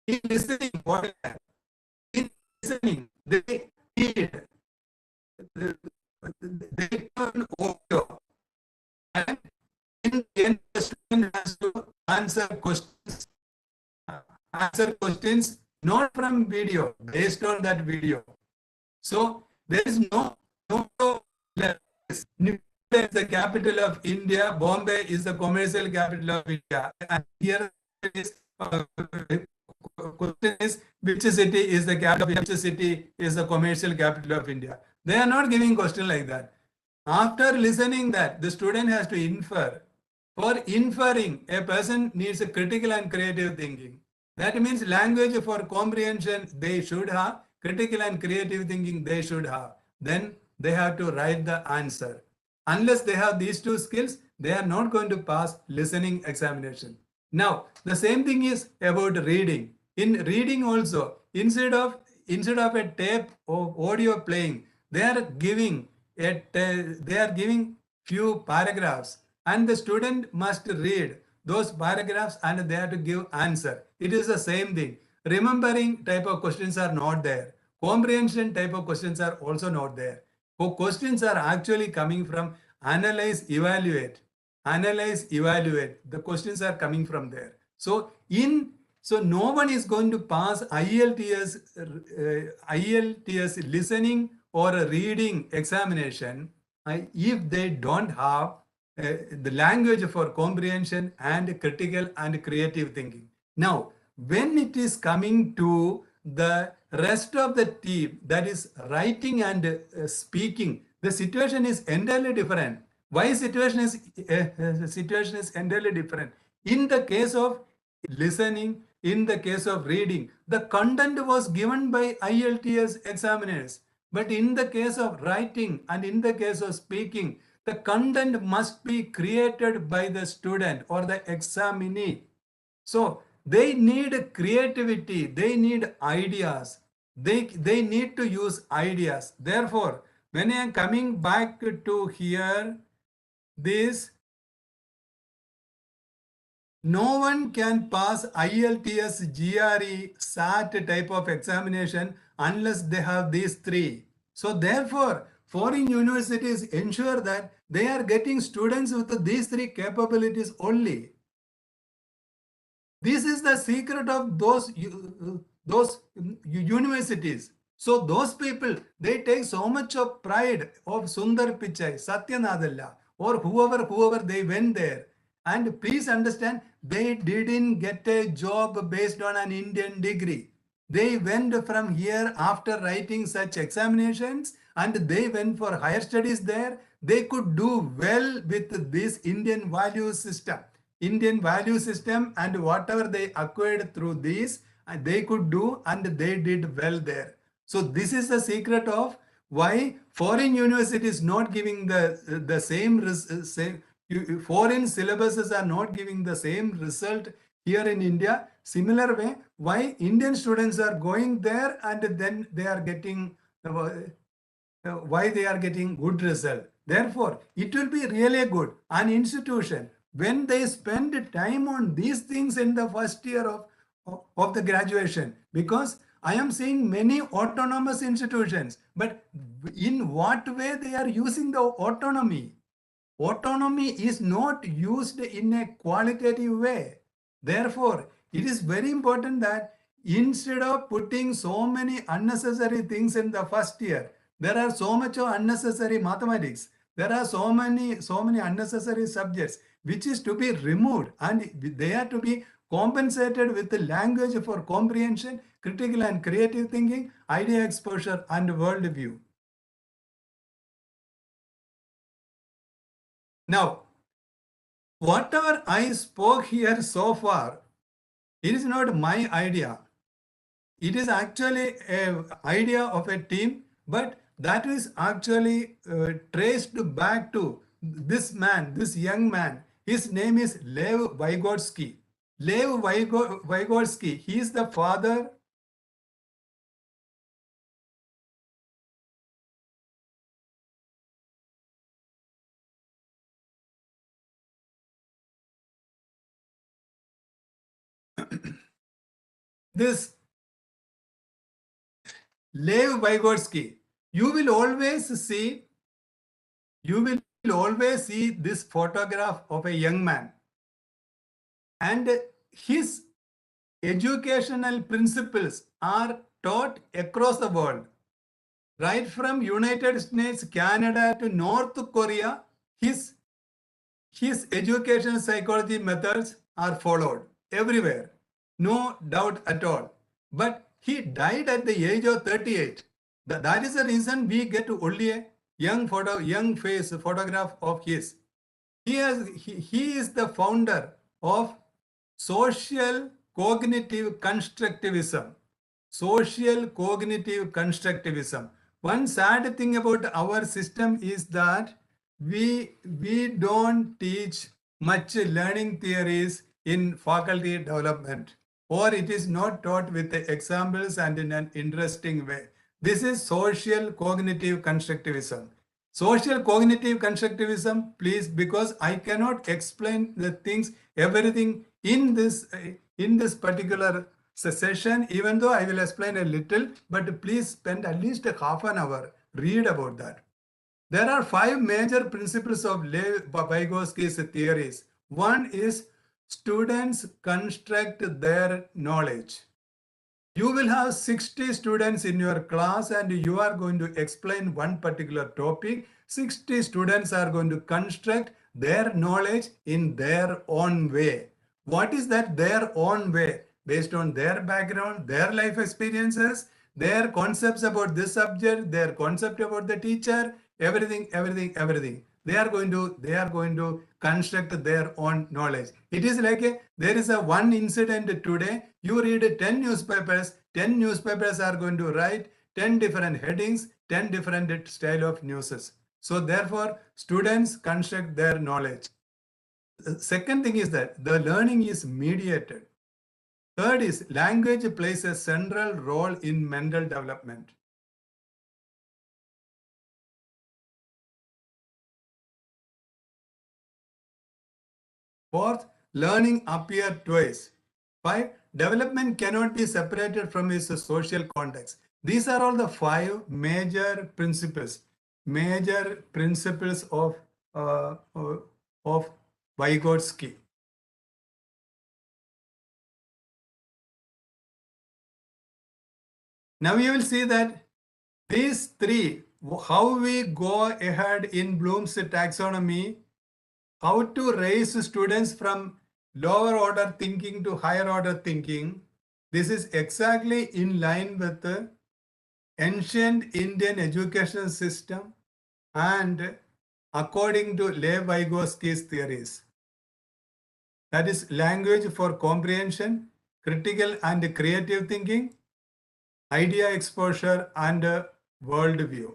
In listening, what? In listening, they read, they turn audio, and in the end, the student has to answer questions not from video, based on that video. So there is no is the capital of India. Bombay is the commercial capital of India. And here is question is, which city is the capital of which city is the commercial capital of India? They are not giving question like that. After listening that, the student has to infer. For inferring, a person needs a critical and creative thinking. That means language for comprehension they should have, critical and creative thinking they should have. Then they have to write the answer. Unless they have these two skills, they are not going to pass listening examination. Now, the same thing is about reading. In reading also, instead of a tape or audio playing, they are giving few paragraphs, and the student must read those paragraphs and they have to give answer. It is the same thing. Remembering type of questions are not there. Comprehension type of questions are also not there. Questions are actually coming from analyze, evaluate. Analyze, evaluate. The questions are coming from there. So no one is going to pass IELTS listening or a reading examination if they don't have the language for comprehension and critical and creative thinking. Now, when it is coming to the rest of the team, that is writing and speaking, the situation is entirely different. Why situation is entirely different? In the case of listening, in the case of reading, the content was given by IELTS examiners. But in the case of writing and in the case of speaking, the content must be created by the student or the examinee. So they need creativity, they need ideas, they need to use ideas. Therefore, when I am coming back to here, this no one can pass IELTS, GRE, SAT type of examination unless they have these three. So therefore, foreign universities ensure that they are getting students with these three capabilities only. This is the secret of those universities. So those people, they take so much of pride of Sundar Pichai, Satya Nadella, or whoever they went there. And please understand, they didn't get a job based on an Indian degree. They went from here after writing such examinations and they went for higher studies there. They could do well with this Indian value system. And whatever they acquired through this, they could do and they did well there. So this is the secret of why foreign universities not giving the same foreign syllabuses are not giving the same result here in India. Similar way, why Indian students are going there and then they are getting why they are getting good result. Therefore, it will be really good. An institution, when they spend time on these things in the first year of the graduation, because I am seeing many autonomous institutions, but in what way they are using the autonomy? Autonomy is not used in a qualitative way. Therefore, it is very important that instead of putting so many unnecessary things in the first year, there are so much of unnecessary mathematics. There are so many unnecessary subjects which is to be removed, and they are to be compensated with the language for comprehension, critical and creative thinking, idea exposure, and worldview. Now, whatever I spoke here so far, it is not my idea. It is actually an idea of a team, but that is actually traced back to this man, this young man. His name is 𝐬𝐴. 𝐬𝐴, he is the father. This 𝐬𝐴, you will always see this photograph of a young man, and his educational principles are taught across the world, right from United States, Canada to North Korea. his educational psychology methods are followed everywhere, no doubt at all. But he died at the age of 38. That is the reason we get only a young face photograph of his. He is the founder of social cognitive constructivism. Social cognitive constructivism. One sad thing about our system is that we don't teach much learning theories in faculty development, or it is not taught with the examples and in an interesting way. This is social cognitive constructivism. Social cognitive constructivism, please, because I cannot explain the things, everything in this particular session, even though I will explain a little, but please spend at least a half an hour, read about that. There are 5 major principles of Vygotsky's theories. One is students construct their knowledge. You will have 60 students in your class and you are going to explain one particular topic. 60 students are going to construct their knowledge in their own way. What is that their own way? Based on their background, their life experiences, their concepts about this subject, their concept about the teacher, everything. They are going to construct their own knowledge. It is like there is a one incident today. You read 10 newspapers. 10 newspapers are going to write 10 different headings, 10 different style of newses. So therefore, students construct their knowledge. The second thing is that the learning is mediated. Third is language plays a central role in mental development. Fourth, learning appears twice. 5, development cannot be separated from its social context. These are all the 5 major principles of Vygotsky. Now you will see that these 3, how we go ahead in Bloom's taxonomy, how to raise students from lower order thinking to higher order thinking. This is exactly in line with the ancient Indian educational system and according to Lev Vygotsky's theories. That is language for comprehension, critical and creative thinking, idea exposure and worldview.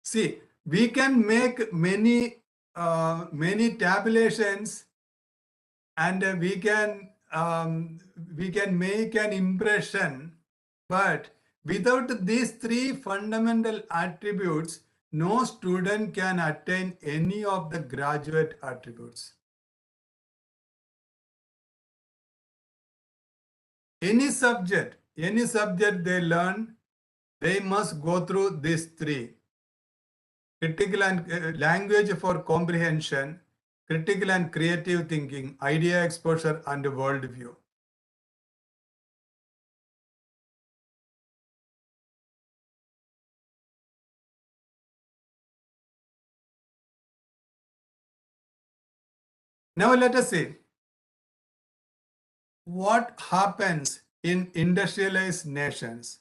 See, we can make many tabulations and we can make an impression, but without these 3 fundamental attributes, no student can attain any of the graduate attributes. Any subject they learn, they must go through these 3. Critical and language for comprehension, critical and creative thinking, idea exposure, and worldview. Now let us see what happens in industrialized nations.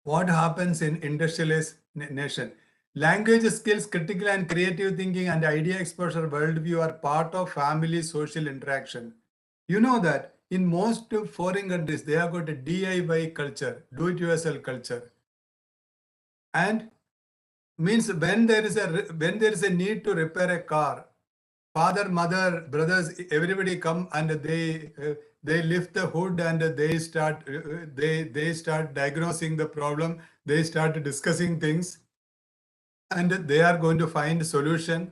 What happens in industrialized nation? Language skills, critical and creative thinking, and idea exposure, worldview are part of family social interaction. You know that in most foreign countries, they have got a DIY culture, do-it-yourself culture. And means when there is a need to repair a car, father, mother, brothers, everybody come and they lift the hood and they start diagnosing the problem. They start discussing things, and they are going to find a solution.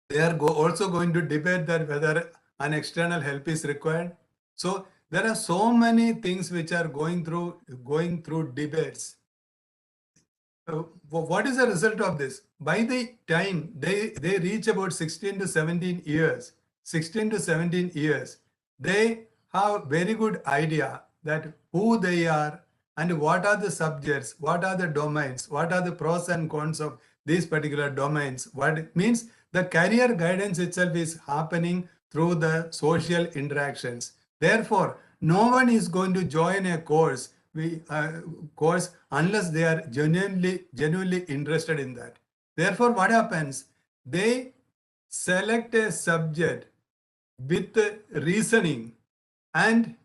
They are also going to debate that whether an external help is required. So there are so many things which are going through debates. What is the result of this? By the time they reach about 16 to 17 years, 16 to 17 years, they have very good idea that who they are and what are the subjects, what are the domains, what are the pros and cons of these particular domains. What it means, the career guidance itself is happening through the social interactions. Therefore, no one is going to join a course unless they are genuinely interested in that. Therefore, what happens? They select a subject with reasoning, and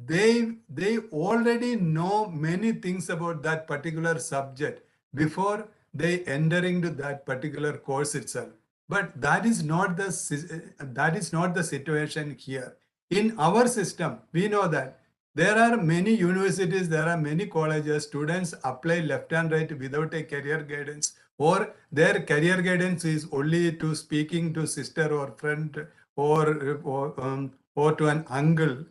they already know many things about that particular subject before they enter into that particular course itself. But that is not the situation here. In our system, we know that there are many universities, there are many colleges, students apply left and right without a career guidance, or their career guidance is only to speaking to sister or friend or to an uncle.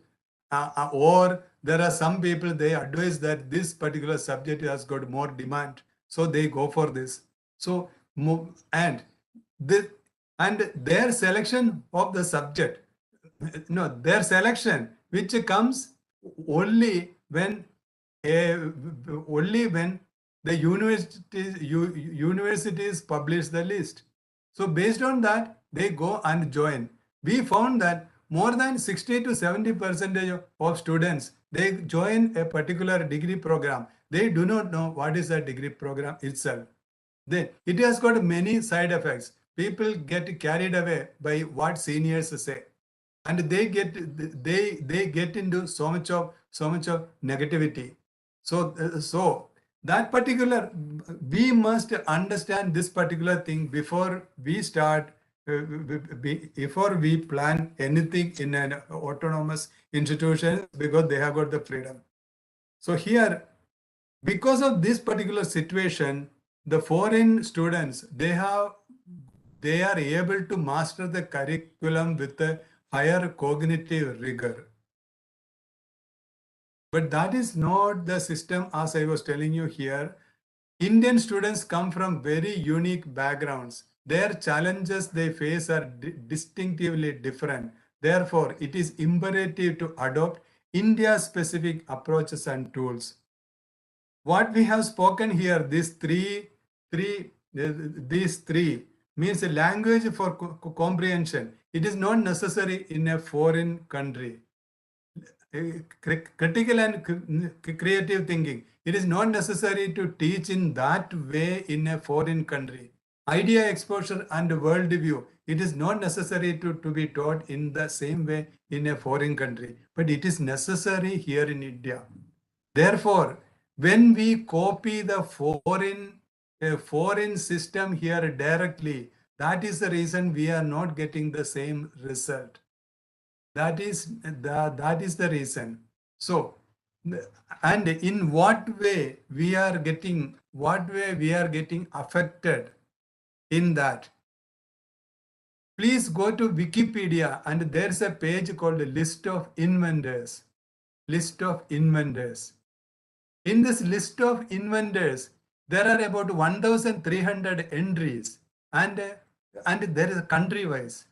Or there are some people, they advise that this particular subject has got more demand, so they go for this. So, and their selection of the subject, no, their selection, which comes only when the universities publish the list. So based on that, they go and join. We found that more than 60 to 70% of students, they join a particular degree program. They do not know what is the degree program itself. It has got many side effects. People get carried away by what seniors say, and they get into so much of negativity. So that particular, we must understand this particular thing before we start, before we plan anything in an autonomous institution, because they have got the freedom. So here, because of this particular situation, the foreign students, they are able to master the curriculum with a higher cognitive rigor. But that is not the system, as I was telling you here. Indian students come from very unique backgrounds. Their challenges they face are distinctively different. Therefore, it is imperative to adopt India-specific approaches and tools. What we have spoken here, these three means a language for comprehension. It is not necessary in a foreign country. Critical and creative thinking. It is not necessary to teach in that way in a foreign country. Idea exposure and worldview. It is not necessary to be taught in the same way in a foreign country, but it is necessary here in India. Therefore, when we copy the foreign system here directly, that is the reason we are not getting the same result. That is the reason. So, and in what way we are getting affected in that? Please go to Wikipedia, and there's a page called List of Inventors. List of Inventors. In this list of inventors, there are about 1,300 entries, and there is a country-wise.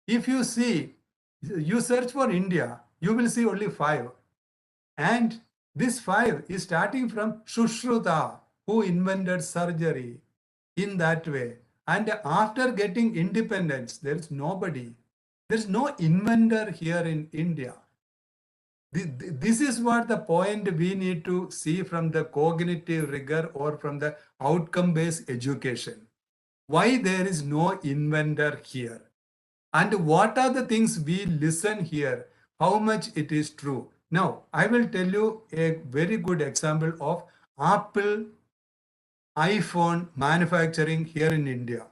If you see, you search for India, you will see only 5. And this 5 is starting from Sushruta, who invented surgery in that way. And after getting independence, there is nobody. There is no inventor here in India. This is what the point we need to see from the cognitive rigor or from the outcome-based education. Why there is no inventor here? And what are the things we listen here? How much it is true? Now, I will tell you a very good example of Apple iPhone manufacturing here in India.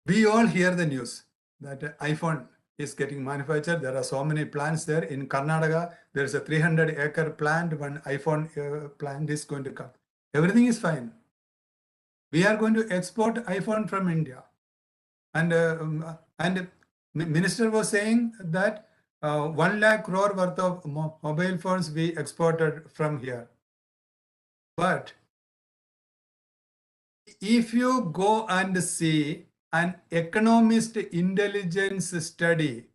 We all hear the news that iPhone is getting manufactured. There are so many plants there. In Karnataka, there's a 300-acre plant. One iPhone plant is going to come. Everything is fine. We are going to export iPhone from India. And minister was saying that 1 lakh crore worth of mobile phones we exported from here. But if you go and see an economist intelligence study,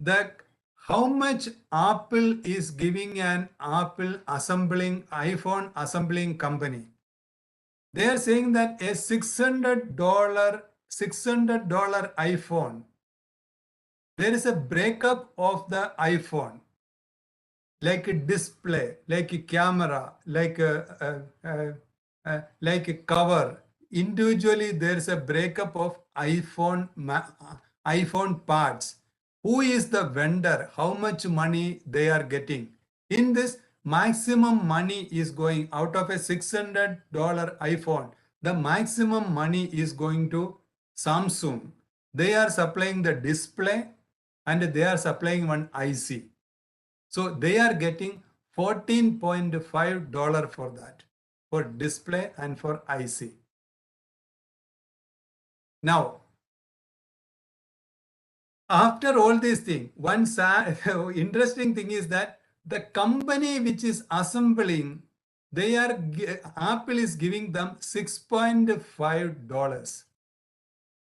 that how much Apple is giving an iPhone assembling company. They are saying that a $600 iPhone, there is a breakup of the iPhone, like a display, like a camera, like a cover. Individually, there is a breakup of iPhone parts. Who is the vendor? How much money they are getting? In this, maximum money is going out of a $600 iPhone. The maximum money is going to Samsung. They are supplying the display and they are supplying one IC. So they are getting $14.5 for that, for display and for IC. Now, after all these things, one interesting thing is that the company which is assembling, Apple is giving them $6.5.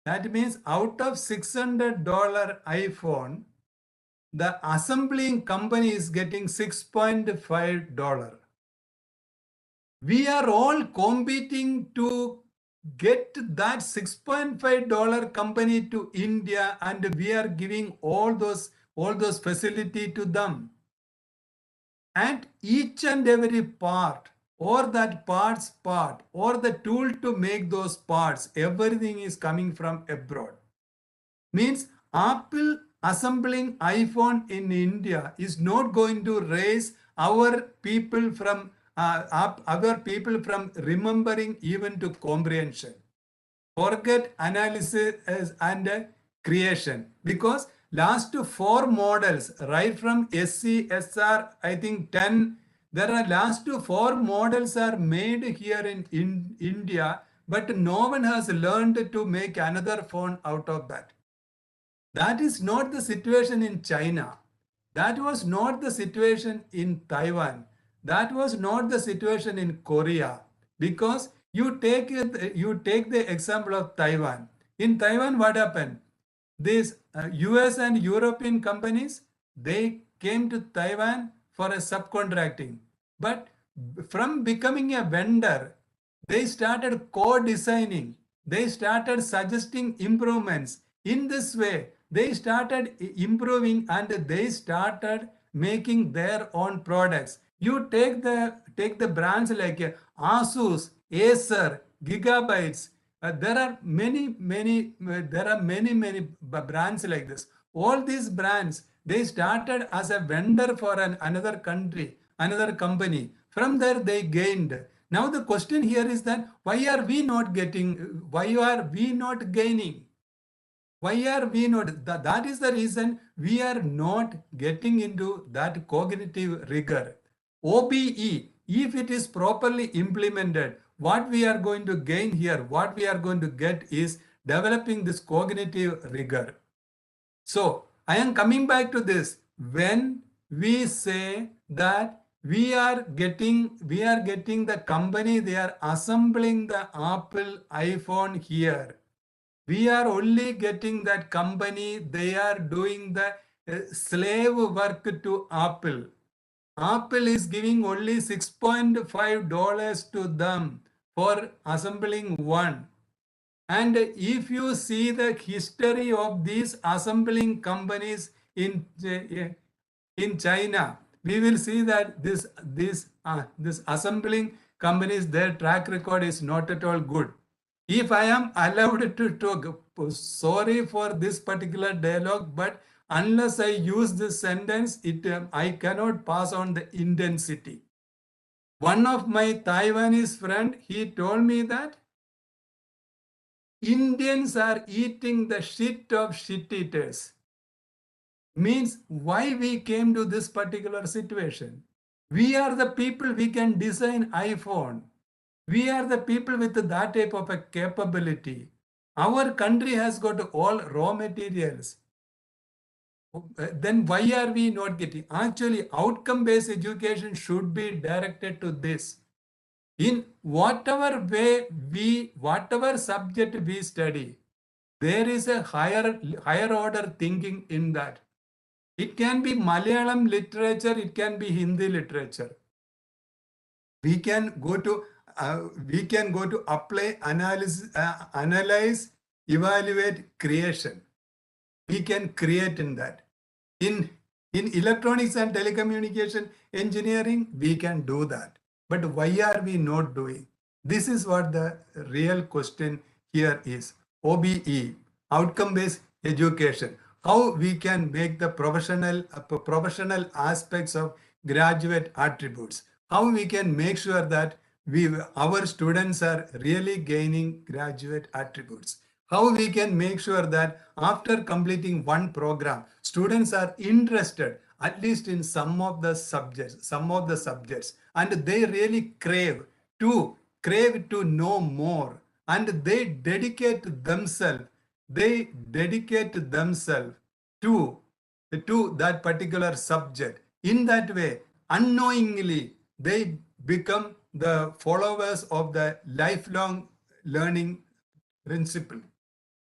That means out of $600 iPhone, the assembling company is getting $6.5. We are all competing to get that $6.5 company to India, and we are giving all those facility to them. And each and every part, or that part, or the tool to make those parts, everything is coming from abroad. Means Apple assembling iPhone in India is not going to raise our people from remembering even to comprehension. Forget analysis and creation, because last 4 models, right from SC, SR, I think 10, there are last 4 models are made here in India, but no one has learned to make another phone out of that. That is not the situation in China. That was not the situation in Taiwan. That was not the situation in Korea. Because you take the example of Taiwan. In Taiwan, what happened? These US and European companies, they came to Taiwan for a subcontracting. But from becoming a vendor, they started co-designing. They started suggesting improvements. In this way, they started improving and they started making their own products. You take the brands like Asus, Acer, Gigabytes. There are many brands like this. All these brands, they started as a vendor for another country, another company. From there, they gained. Now the question here is that why are we not getting? Why are we not gaining? Why are we not? That is the reason we are not getting into that cognitive rigor. OBE, if it is properly implemented, what we are going to gain here, what we are going to get is developing this cognitive rigor. So I am coming back to this. When we say that we are getting the company, they are assembling the Apple iPhone here. We are only getting that company, they are doing the slave work to Apple. Apple is giving only $6.5 to them for assembling one. And if you see the history of these assembling companies in China, we will see that this assembling companies, their track record is not at all good. If I am allowed to talk, sorry for this particular dialogue, but unless I use this sentence, I cannot pass on the intensity. One of my Taiwanese friend, he told me that Indians are eating the shit of shit eaters. Means why we came to this particular situation. We are the people, we can design iPhone. We are the people with that type of a capability. Our country has got all raw materials. Then why are we not getting? Actually, outcome-based education should be directed to this. In whatever way whatever subject we study, there is a higher order thinking in that. It can be Malayalam literature, it can be Hindi literature. We can go to apply, analyze, evaluate, creation. We can create in that. In electronics and telecommunication engineering, we can do that. But why are we not doing? This is what the real question here is. OBE, outcome-based education. How we can make the professional aspects of graduate attributes. How we can make sure that our students are really gaining graduate attributes. How we can make sure that after completing one program, students are interested at least in some of the subjects, and they really crave to know more, and they dedicate themselves to that particular subject. In that way, unknowingly, they become the followers of the lifelong learning principle.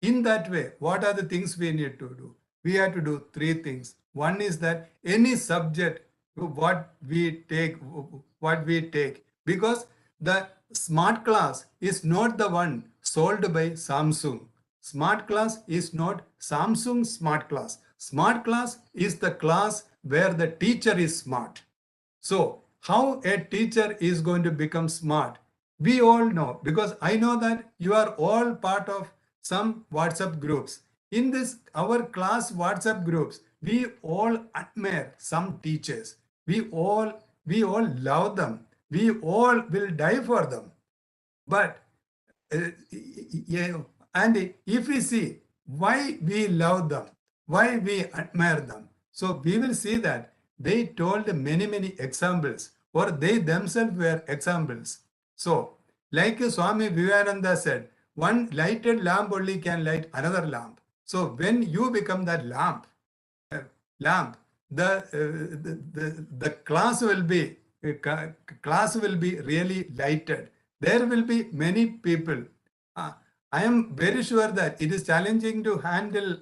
In that way, what are the things we need to do? We have to do three things. One is that any subject, what we take, because the smart class is not the one sold by Samsung. Smart class is not Samsung smart class. Smart class is the class where the teacher is smart. So how a teacher is going to become smart? We all know, because I know that you are all part of some WhatsApp groups. In this, our class WhatsApp groups, we all admire some teachers. We all love them. We all will die for them. But yeah, and if we see why we love them, why we admire them, so we will see that they told many examples, or they themselves were examples. So, like Swami Vivekananda said, one lighted lamp only can light another lamp. So, when you become that lamp, the class will be really lighted. There will be many people. I am very sure that it is challenging to handle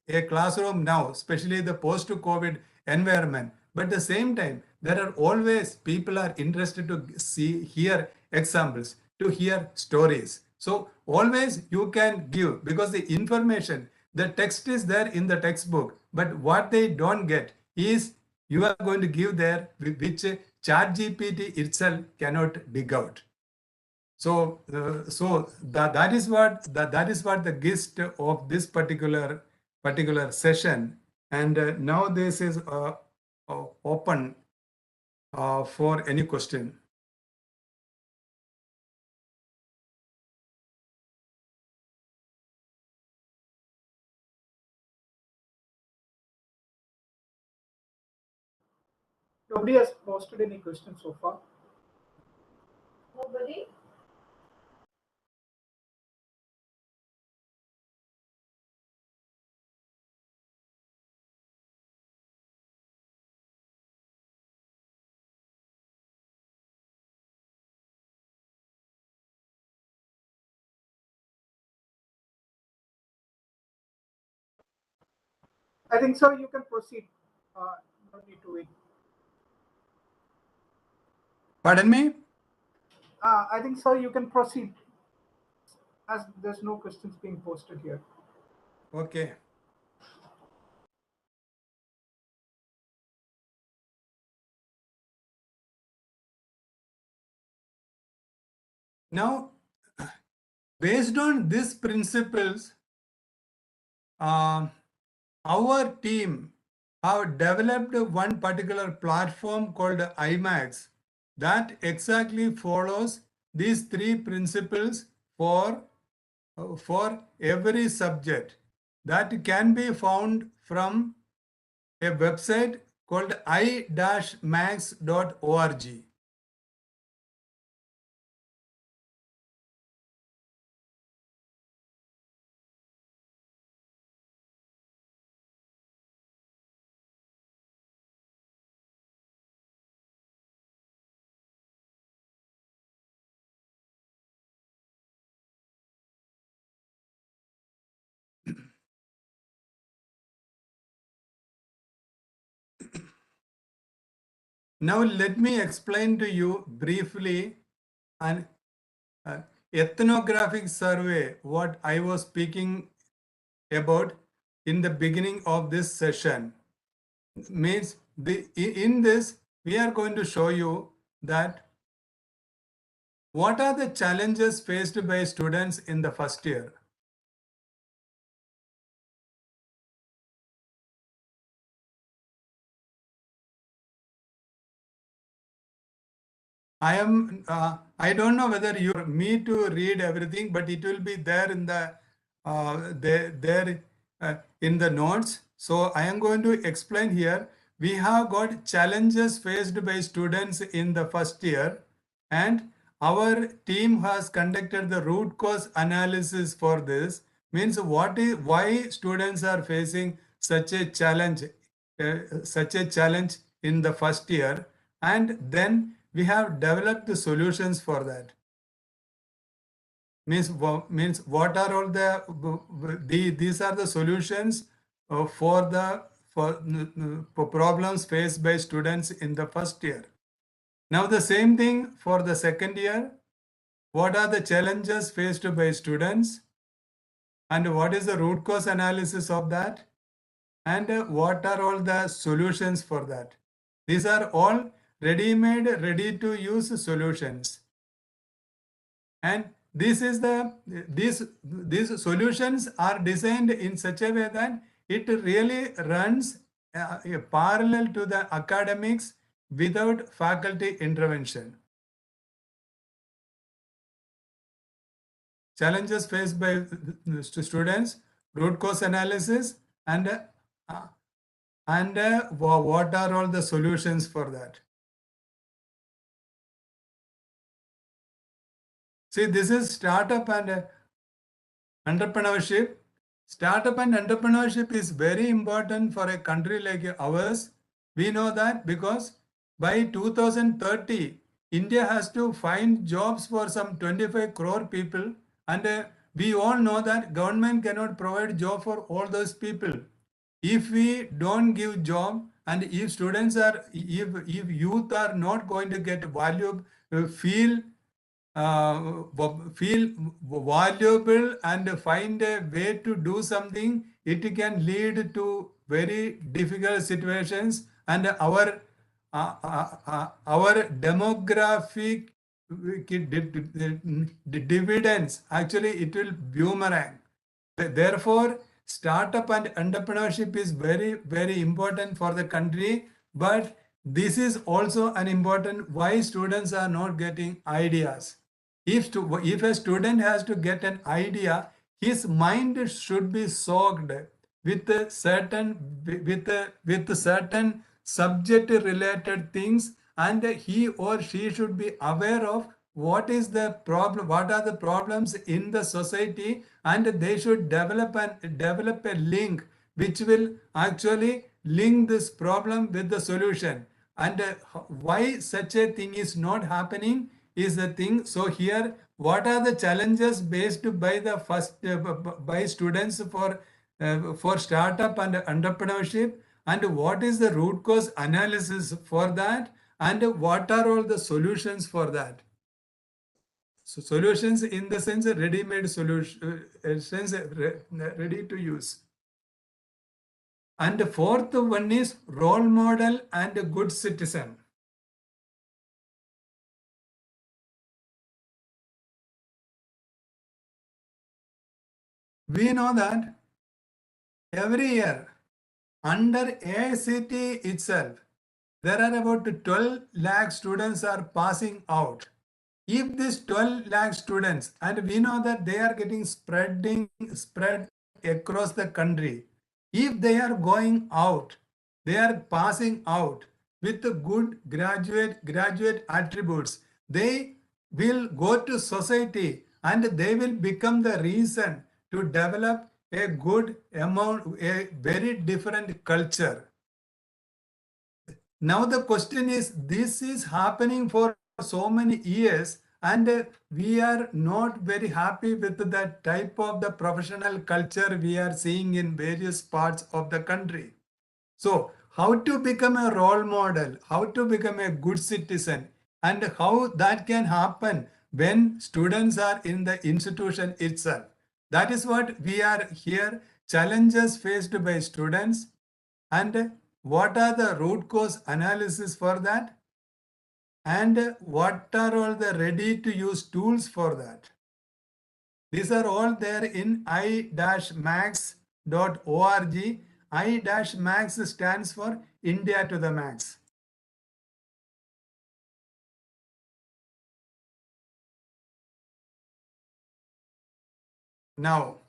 a classroom now, especially the post-COVID environment. But at the same time, there are always people are interested to hear examples, to hear stories. So always you can give, because the information, the text is there in the textbook, but what they don't get is you are going to give there, which ChatGPT itself cannot dig out. So, that is what the gist of this particular session. And now this is open for any question. Nobody has posted any questions so far. Nobody? I think so. You can proceed. No need to wait. Pardon me? I think so. You can proceed, as there's no questions being posted here. Okay. Now, Based on these principles, our team have developed one particular platform called IMAX that exactly follows these three principles for every subject. That can be found from a website called i-max.org. Now let me explain to you briefly an ethnographic survey, what I was speaking about in the beginning of this session. Means in this, we are going to show you that what are the challenges faced by students in the first year. I don't know whether you me to read everything, but it will be there in the in the notes. So I am going to explain here. We have got challenges faced by students in the first year, and our team has conducted the root cause analysis for this. Means why students are facing such a challenge in the first year, and then we have developed the solutions for that. Means what are all these are the solutions for problems faced by students in the first year. Now the same thing for the second year. What are the challenges faced by students, and what is the root cause analysis of that, and what are all the solutions for that? These are all ready-made, ready-to-use solutions. And these solutions are designed in such a way that it really runs parallel to the academics without faculty intervention. Challenges faced by students, root cause analysis, and what are all the solutions for that? See, this is startup and entrepreneurship. Startup and entrepreneurship is very important for a country like ours. We know that because by 2030, India has to find jobs for some 25 crore people, and we all know that government cannot provide job for all those people. If we don't give job, and if students are, if youth are not going to get value, feel valuable and find a way to do something, it can lead to very difficult situations, and our demographic dividends, actually it will boomerang. Therefore, startup and entrepreneurship is very, very important for the country. But this is also an important why students are not getting ideas. If a student has to get an idea, his mind should be soaked with certain subject related things, and he or she should be aware of what is the problem, what are the problems in the society, and they should develop a link which will actually link this problem with the solution. And why such a thing is not happening is the thing. So here, what are the challenges based by the first by students for startup and entrepreneurship, and what is the root cause analysis for that, and what are all the solutions for that? So solutions in the sense ready-made solution, ready to use. And the fourth one is role model and a good citizen. We know that every year under AICT itself, there are about 12 lakh students are passing out. If these 12 lakh students, and we know that they are getting spread across the country, if they are going out, they are passing out with good graduate attributes, they will go to society and they will become the reason to develop a good amount, a very different culture. Now the question is, this is happening for so many years and we are not very happy with the type of the professional culture we are seeing in various parts of the country. So how to become a role model, how to become a good citizen, and how that can happen when students are in the institution itself. That is what we are here, challenges faced by students, and what are the root cause analysis for that, and what are all the ready to use tools for that. These are all there in i-max.org. I-max stands for India to the max. Now,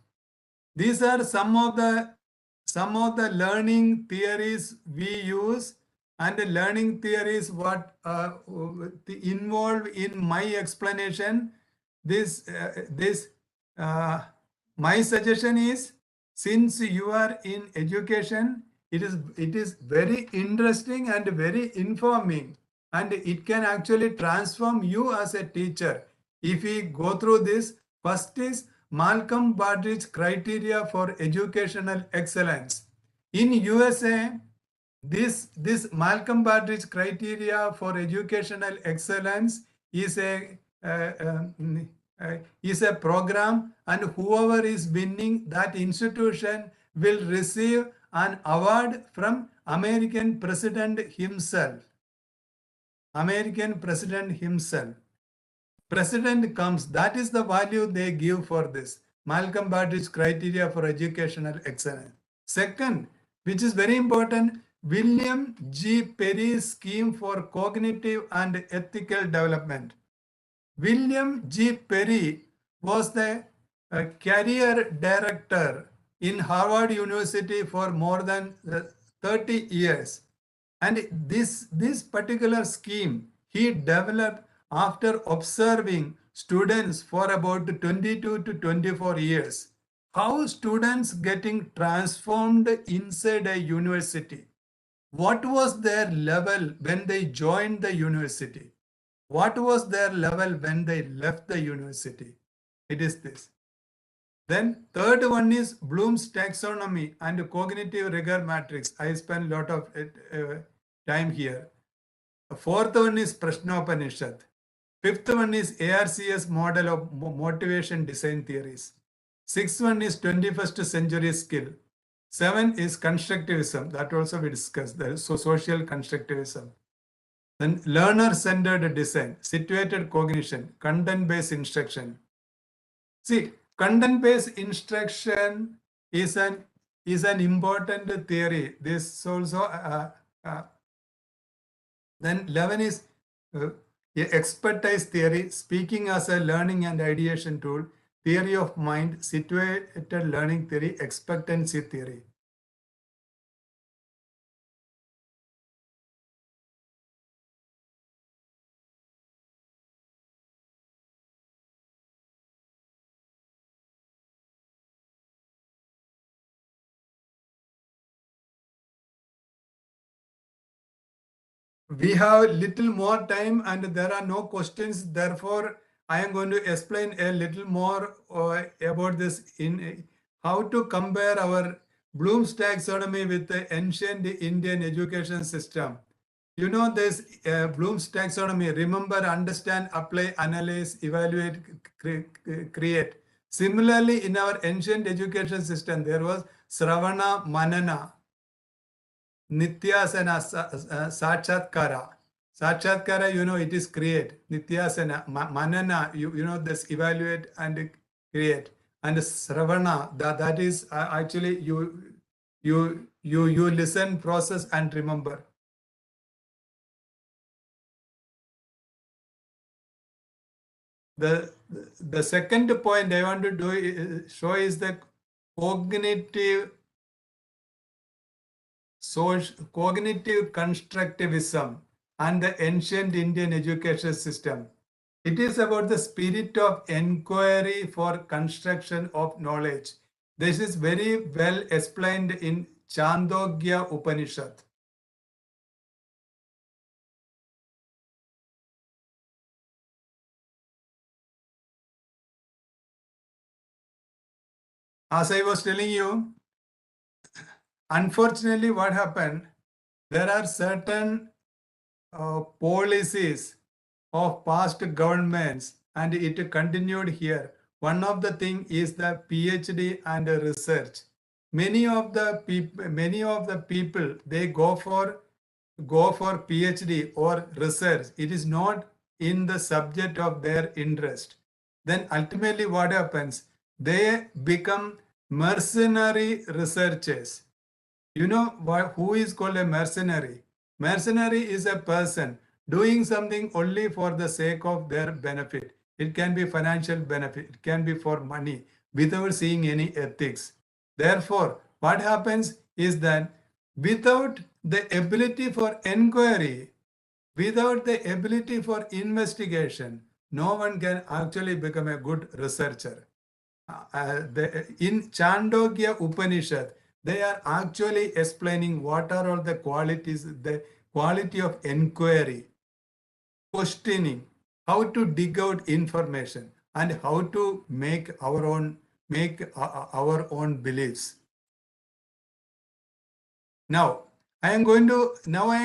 these are some of the learning theories we use, and the learning theories what involved in my explanation. My suggestion is, since you are in education, it is very interesting and very informing, and it can actually transform you as a teacher. If we go through this, first is Malcolm Baldrige criteria for educational excellence. In USA, this Malcolm Baldrige criteria for educational excellence is a program, and whoever is winning that institution will receive an award from American President himself. President comes, that is the value they give for this Malcolm Baldrige criteria for educational excellence. Second, which is very important, William G. Perry's scheme for cognitive and ethical development. William G. Perry was the career director in Harvard University for more than 30 years. And this particular scheme he developed after observing students for about 22 to 24 years. How students getting transformed inside a university. What was their level when they joined the university? What was their level when they left the university? It is this. Then third one is Bloom's taxonomy and cognitive rigor matrix. I spent a lot of time here. Fourth one is Prashnopanishad. Fifth one is ARCS model of motivation design theories. Sixth one is 21st century skill. 7 is constructivism. That also we discussed. So social constructivism. Then learner-centered design, situated cognition, content-based instruction. See, content-based instruction is an important theory. This also. Then 11 is expertise theory, speaking as a learning and ideation tool, theory of mind, situated learning theory, expectancy theory. We have little more time and there are no questions. Therefore, I am going to explain a little more about this in how to compare our Bloom's taxonomy with the ancient Indian education system. You know this Bloom's taxonomy, remember, understand, apply, analyze, evaluate, create. Similarly, in our ancient education system, there was Sravana, Manana, Nityasana, Sakshatkara. Sakshatkara, you know, it is create. Nityasana, Manana, you know, this evaluate and create. and Sravana, that is actually you listen, process, and remember. The second point I want to show is the cognitive constructivism and the ancient Indian education system. It is about the spirit of inquiry for construction of knowledge. This is very well explained in Chandogya Upanishad. As I was telling you, unfortunately, what happened, there are certain policies of past governments, and it continued here. One of the thing is the PhD and research. Many of the people they go for PhD or research. It is not in the subject of their interest. Then ultimately what happens? They become mercenary researchers. You know who is called a mercenary? Mercenary is a person doing something only for the sake of their benefit. It can be financial benefit, it can be for money, without seeing any ethics. Therefore, what happens is that without the ability for inquiry, without the ability for investigation, no one can actually become a good researcher. In Chandogya Upanishad, they are actually explaining what are all the qualities, the quality of inquiry, questioning, how to dig out information, and how to make our own beliefs. Now I am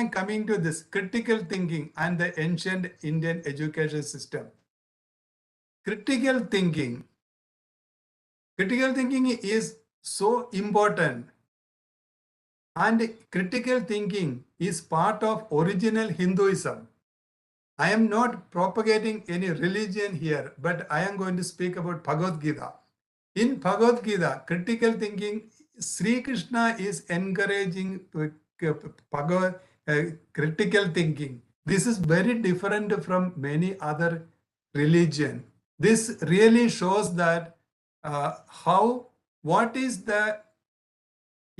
coming to this critical thinking and the ancient Indian education system. Critical thinking is so important, and critical thinking is part of original Hinduism. I am not propagating any religion here, but I am going to speak about Bhagavad Gita. In Bhagavad Gita, critical thinking, Sri Krishna is encouraging critical thinking. This is very different from many other religion. This really shows that what is the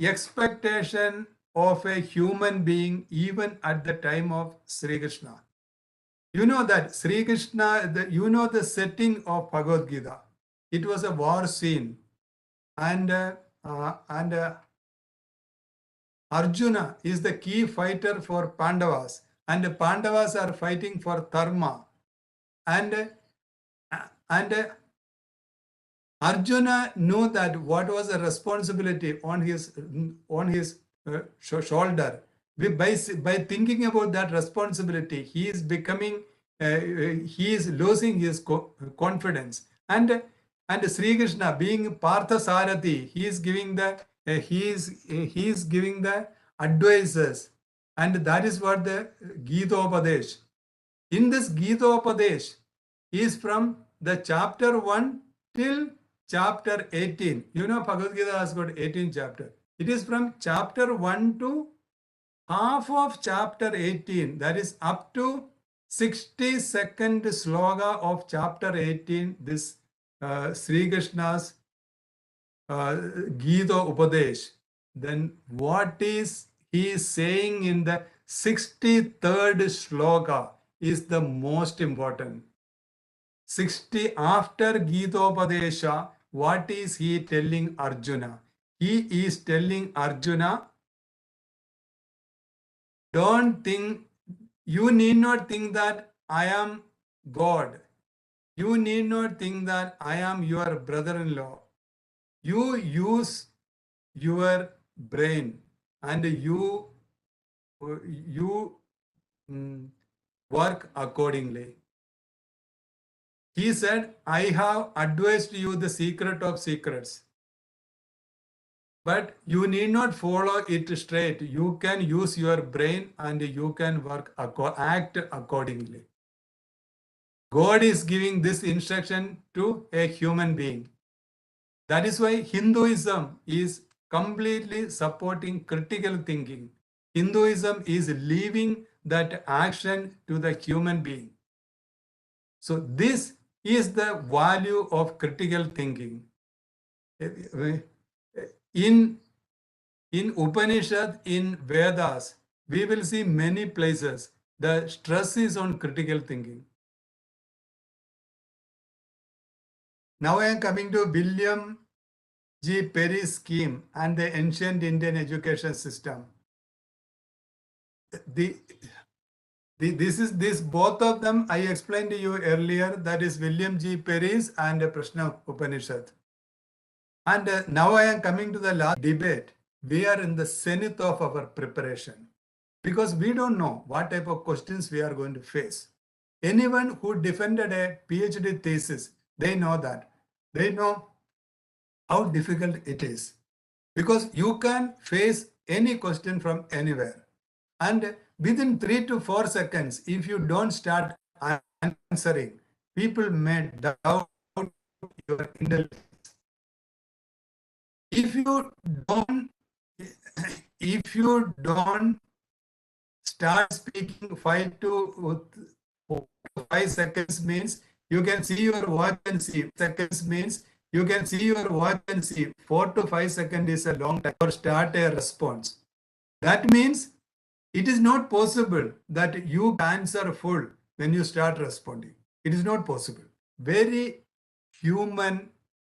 expectation of a human being even at the time of Sri Krishna. You know that Sri Krishna, the setting of Bhagavad Gita. It was a war scene, and Arjuna is the key fighter for Pandavas, and the Pandavas are fighting for Dharma, and Arjuna knew that what was the responsibility on his shoulder. By thinking about that responsibility, he is losing his confidence. And Sri Krishna, being Partha Sarathi, he is giving the advices, and that is what the 𝐔𝐽𝐽𝐽𝐿. In this 𝐔𝐽𝐽𝐽𝐿 is from the chapter 1 till chapter 18. You know, Bhagavad Gita has got 18 chapters. It is from chapter 1 to half of chapter 18. That is up to 62nd sloka of chapter 18. This Sri Krishna's Gita Upadesh. Then what is he saying in the 63rd sloka is the most important. 60 after Gita-upadesha, what is he telling Arjuna? He is telling Arjuna, you need not think that I am God. You need not think that I am your brother-in-law. You use your brain and you work accordingly. He said, I have advised you the secret of secrets, but you need not follow it straight. You can use your brain and you can act accordingly. God is giving this instruction to a human being. That is why Hinduism is completely supporting critical thinking. Hinduism is leaving that action to the human being. So this is the value of critical thinking. In Upanishad, in Vedas, we will see many places the stress is on critical thinking. Now I am coming to William G. Perry's scheme and the ancient Indian education system. This both of them I explained to you earlier, that is William G. Perry's and Prashna Upanishad. And now I am coming to the last debate. We are in the zenith of our preparation because we don't know what type of questions we are going to face. Anyone who defended a PhD thesis, they know that. They know how difficult it is because you can face any question from anywhere. And within 3 to 4 seconds, if you don't start answering, people may doubt your intelligence. If you don't start speaking 5 seconds means you can see your watch and see. Seconds means you can see your watch and see. 4 to 5 seconds is a long time for start a response. That means it is not possible that you answer full when you start responding. It is not possible. Very human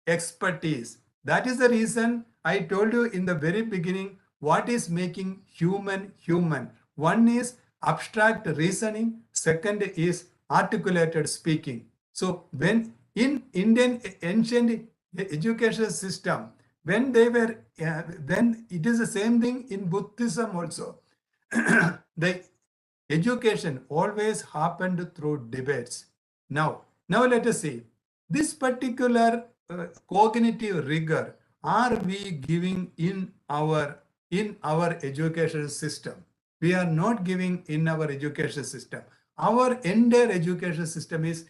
expertise. That is the reason I told you in the very beginning what is making human human. One is abstract reasoning. Second is articulated speaking. So when in Indian ancient education system, when they were, then it is the same thing in Buddhism also. The education always happened through debates. Now let us see this particular cognitive rigor. Are we giving in our education system? We are not giving in our education system. Our entire education system is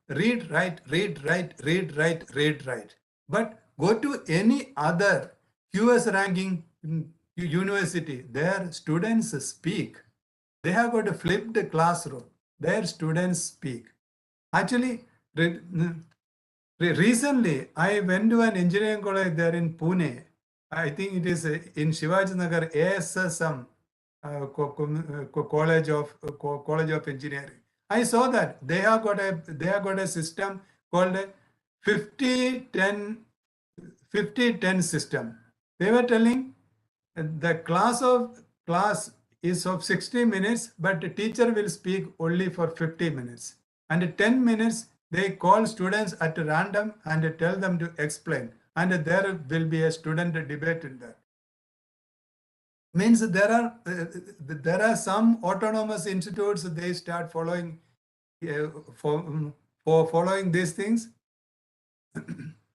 read, write, read, write, read, write, read, write. But go to any other QS ranking university, their students speak. They have got a flipped classroom. Their students speak. Actually, recently, I went to an engineering college there in Pune. I think it is in Shivaji Nagar, ASSM College of Engineering. I saw that they have got a system called a 50-10 system. They were telling the class is of 60 minutes, but the teacher will speak only for 50 minutes. And 10 minutes, they call students at random and tell them to explain. And there will be a student debate in that. Means there are some autonomous institutes, they start following for following these things.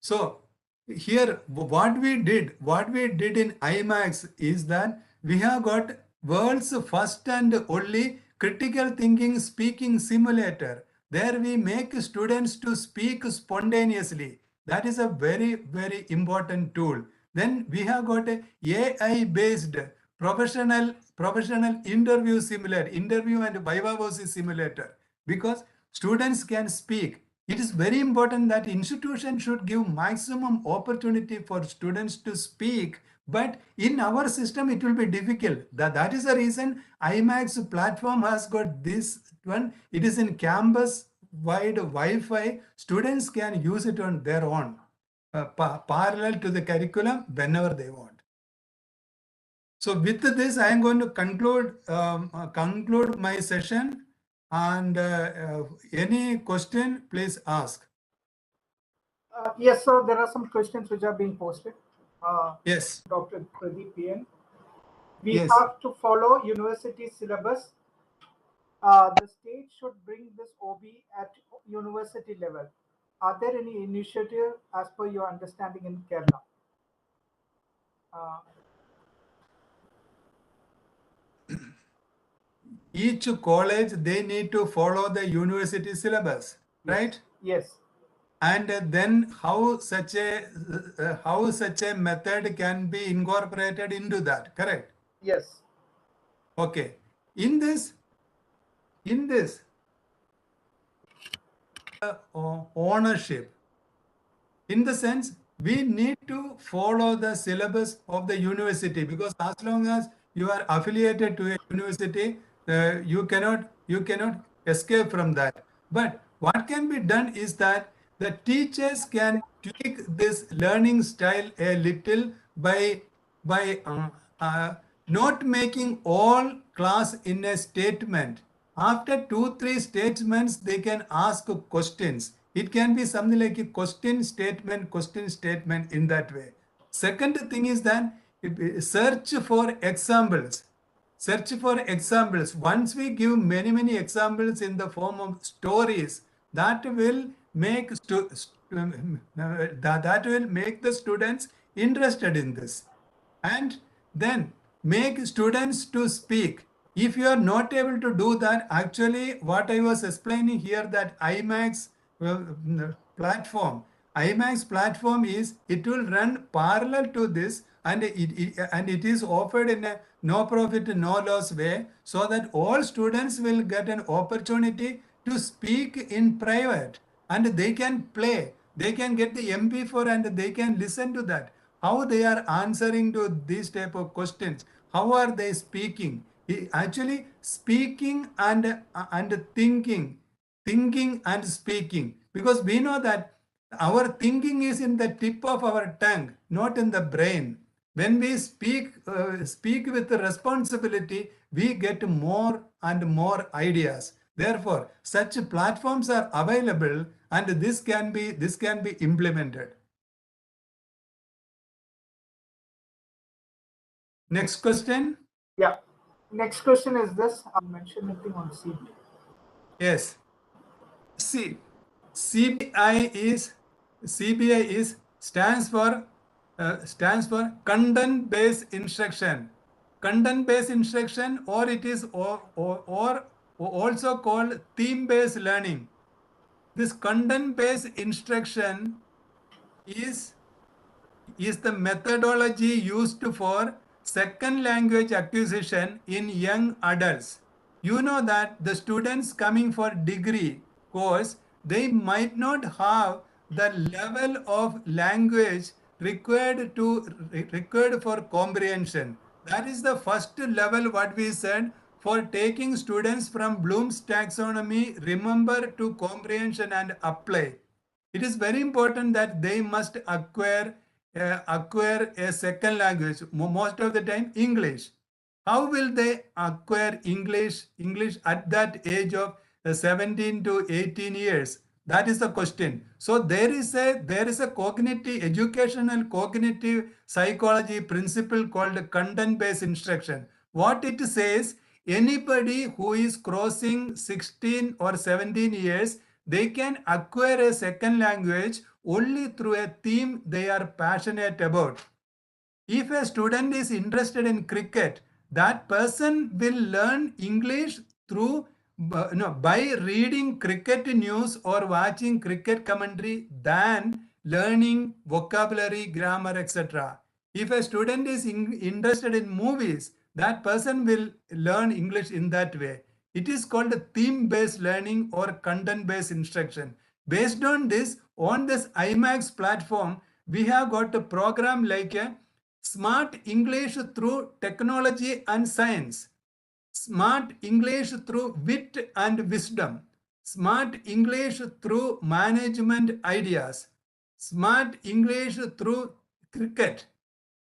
So here what we did in IMAX is that we have got world's first and only critical thinking speaking simulator. There we make students to speak spontaneously. That is a very, very important tool. Then we have got a AI based professional interview simulator, interview and viva voce simulator, because students can speak. It is very important that institution should give maximum opportunity for students to speak, but in our system it will be difficult. That is the reason IMAX platform has got this one. It is in campus wide Wi-Fi. Students can use it on their own, parallel to the curriculum whenever they want. So with this, I am going to conclude my session. And any question, please ask. Yes, sir. There are some questions which are being posted. Yes. Dr. Pradeep PN. We Yes. have to follow university syllabus. The state should bring this OB at university level. Are there any initiative as per your understanding in Kerala? Each college, they need to follow the university syllabus, right? Yes. and then how such a method can be incorporated into that, correct? Yes. Okay. In this ownership, in the sense we need to follow the syllabus of the university, because as long as you are affiliated to a university, you cannot escape from that. But what can be done is that the teachers can tweak this learning style a little by not making all class in a statement. After 2-3 statements, they can ask questions. It can be something like a question statement in that way. Second thing is that search for examples. Search for examples. Once we give many examples in the form of stories, that will make that will make the students interested in this, and then make students to speak. If you are not able to do that, actually what I was explaining here, that IMAX platform, IMAX platform is, it will run parallel to this, and it is offered in a no profit no loss way, so that all students will get an opportunity to speak in private, and they can play, they can get the MP4 and they can listen to that, how they are answering to these type of questions, how are they speaking. Actually speaking and thinking and speaking, because we know that our thinking is in the tip of our tongue, not in the brain. When we speak with responsibility, we get more and more ideas. Therefore, such platforms are available, and this can be implemented. Next question. Yeah. Next question is this. I'll mention anything on CB. Yes. See, CBI is stands for content based instruction. Content based instruction, or it is or also called theme based learning. This content based instruction is the methodology used for second language acquisition in young adults. You know that the students coming for degree course, they might not have the level of language required for comprehension. That is the first level what we said for taking students from Bloom's taxonomy, remember, to comprehension and apply. It is very important that they must acquire a second language, most of the time English. How will they acquire English at that age of 17 to 18 years? That is the question. So there is a cognitive, educational cognitive psychology principle called content based instruction. What it says, anybody who is crossing 16 or 17 years, they can acquire a second language only through a theme they are passionate about. If a student is interested in cricket, that person will learn English through by reading cricket news or watching cricket commentary than learning vocabulary, grammar, etc. If a student is interested in movies, that person will learn English in that way. It is called theme-based learning or content-based instruction. Based on this IMAX platform, we have got a program like a Smart English through technology and science, Smart English through wit and wisdom, Smart English through management ideas, Smart English through cricket.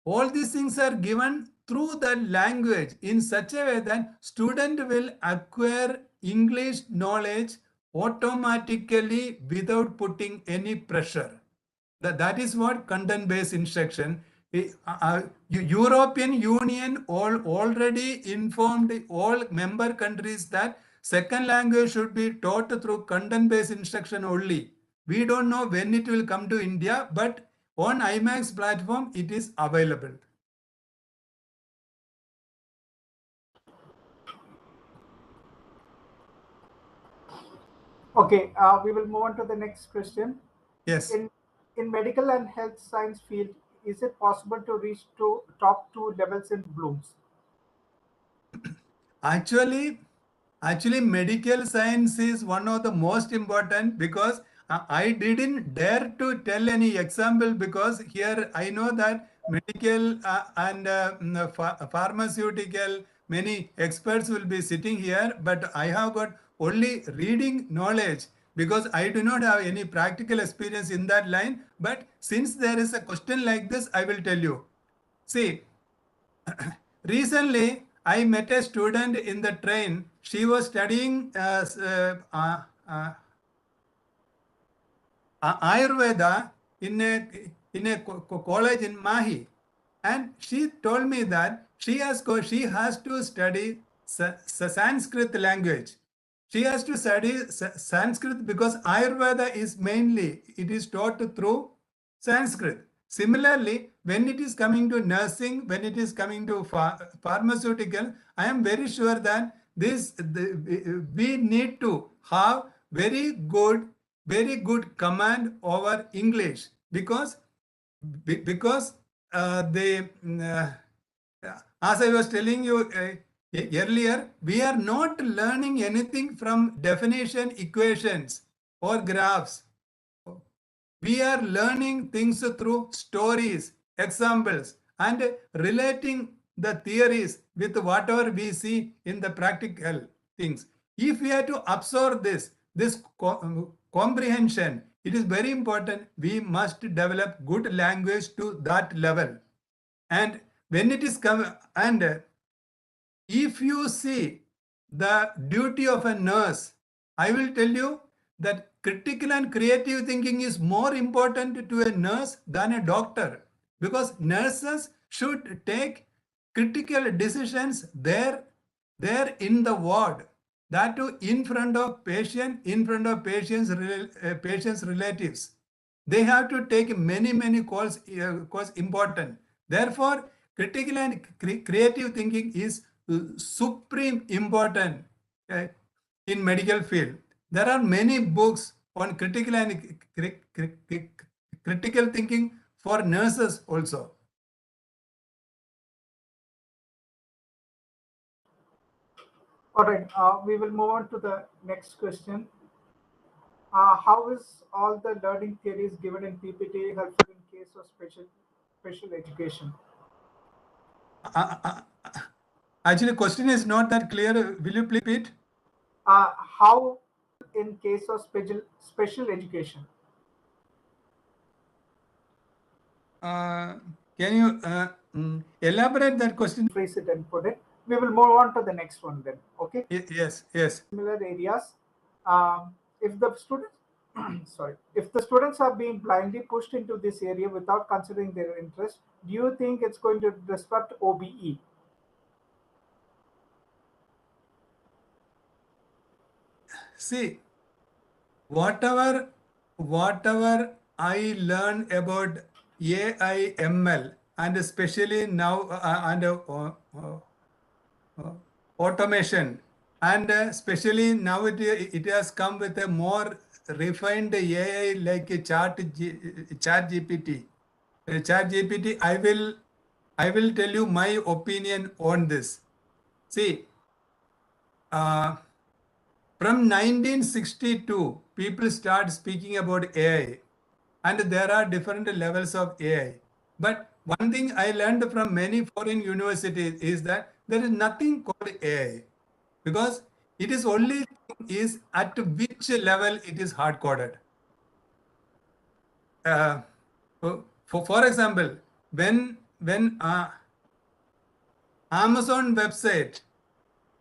All these things are given through the language in such a way that student will acquire English knowledge automatically without putting any pressure. That is what content-based instruction. European Union already informed all member countries that second language should be taught through content-based instruction only. We don't know when it will come to India, but on IMAX platform it is available. Okay, we will move on to the next question. Yes. In medical and health science field, is it possible to reach to top two levels in Bloom's? Actually, medical science is one of the most important because I didn't dare to tell any example because here I know that medical and pharmaceutical, many experts will be sitting here, but I have got only reading knowledge because I do not have any practical experience in that line. But since there is a question like this, I will tell you. See, recently, I met a student in the train. She was studying Ayurveda in a college in Mahi, and she told me that she has to study Sanskrit language. She has to study Sanskrit because Ayurveda is mainly it is taught through Sanskrit. Similarly, when it is coming to nursing, when it is coming to pharmaceutical, I am very sure that we need to have very good command over English because they as I was telling you earlier, we are not learning anything from definition equations or graphs. We are learning things through stories, examples, and relating the theories with whatever we see in the practical things. If we are to absorb this comprehension, it is very important. We must develop good language to that level. And when it is if you see the duty of a nurse, I will tell you that critical and creative thinking is more important to a nurse than a doctor because nurses should take critical decisions there in the ward, that too in front of patient, in front of patient's relatives. They have to take many calls important. Therefore, critical and creative thinking is supreme important in medical field. There are many books on critical and critical thinking for nurses also. All right, we will move on to the next question. How is all the learning theories given in PPT helpful in case of special education? Actually, question is not that clear. Will you please repeat? How in case of special education? Can you elaborate that question? Phrase it and put it. We will move on to the next one then. Okay. Yes. Similar areas. If the students, if the students are being blindly pushed into this area without considering their interest, do you think it's going to disrupt OBE? See, whatever I learn about AI/ML and especially now automation and especially now it has come with a more refined AI like a chat GPT. Chat GPT, I will tell you my opinion on this. See, from 1962, people start speaking about AI, and there are different levels of AI. But one thing I learned from many foreign universities is that there is nothing called AI because it is only is at which level it is hard coded. For example, when Amazon website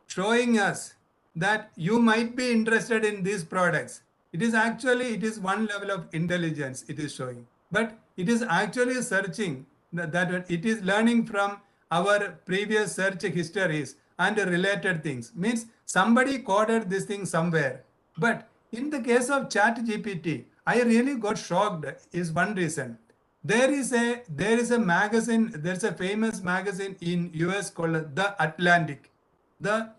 showing us that you might be interested in these products, it is one level of intelligence it is showing, but it is actually searching that it is learning from our previous search histories and related things, means somebody coded this thing somewhere. But in the case of chat GPT, I really got shocked is one reason. There's a magazine, there's a famous magazine in US called The Atlantic. The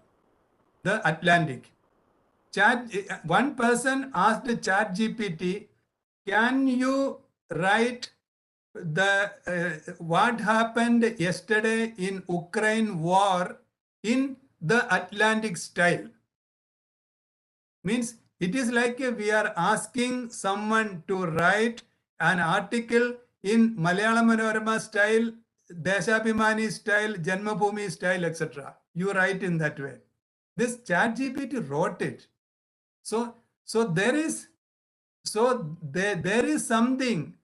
Atlantic. One person asked Chat GPT can you write the what happened yesterday in Ukraine war in the Atlantic style? Means it is like we are asking someone to write an article in Malayalam Manorama style, Deshabhimani style, Janmabhoomi style, etc. You write in that way. This ChatGPT wrote it. So there is something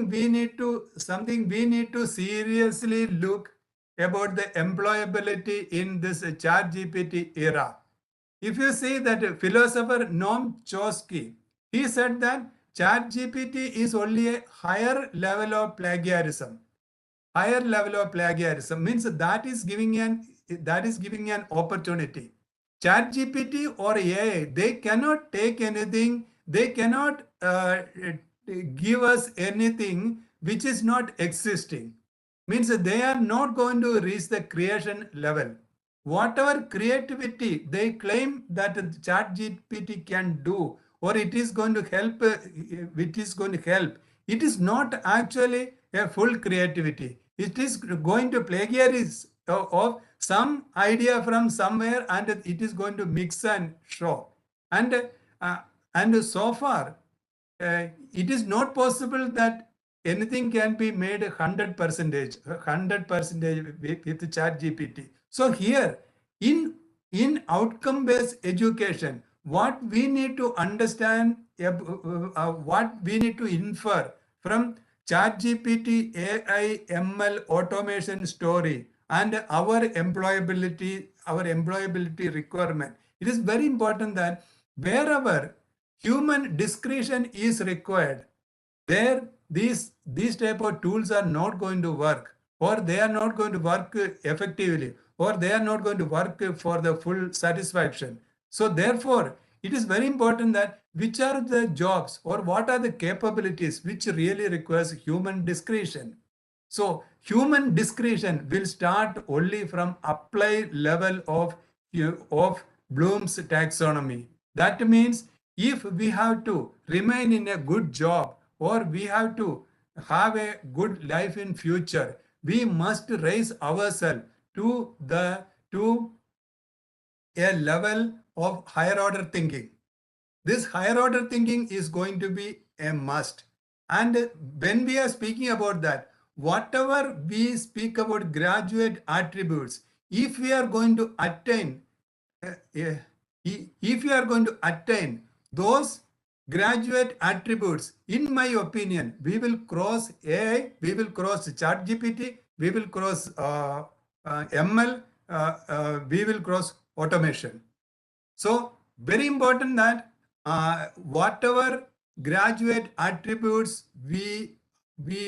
we need to seriously look about the employability in this ChatGPT era. If you see that philosopher Noam Chomsky, he said that ChatGPT is only a higher level of plagiarism. Higher level of plagiarism means that is giving an opportunity. ChatGPT or AI, they cannot take anything. They cannot give us anything which is not existing. Means they are not going to reach the creation level. Whatever creativity they claim that ChatGPT can do, or it is going to help, it is not actually a full creativity. It is going to plagiarize of some idea from somewhere, and it is going to mix and show. And so far, it is not possible that anything can be made 100% with ChatGPT. So here, in outcome-based education, what we need to understand, what we need to infer from ChatGPT, AI, ML, automation story, and our employability requirement. It is very important that wherever human discretion is required, there these type of tools are not going to work, or they are not going to work effectively, or they are not going to work for the full satisfaction. So therefore, it is very important that which are the jobs or what are the capabilities which really requires human discretion. So human discretion will start only from applied level of Bloom's taxonomy. That means if we have to remain in a good job, or we have to have a good life in future, we must raise ourselves to a level of higher order thinking. This higher order thinking is going to be a must. And when we are speaking about that, whatever we speak about graduate attributes, if we are going to attain, if we are going to attain those graduate attributes, in my opinion, we will cross AI, we will cross ChatGPT, we will cross ML, we will cross automation. So very important that whatever graduate attributes we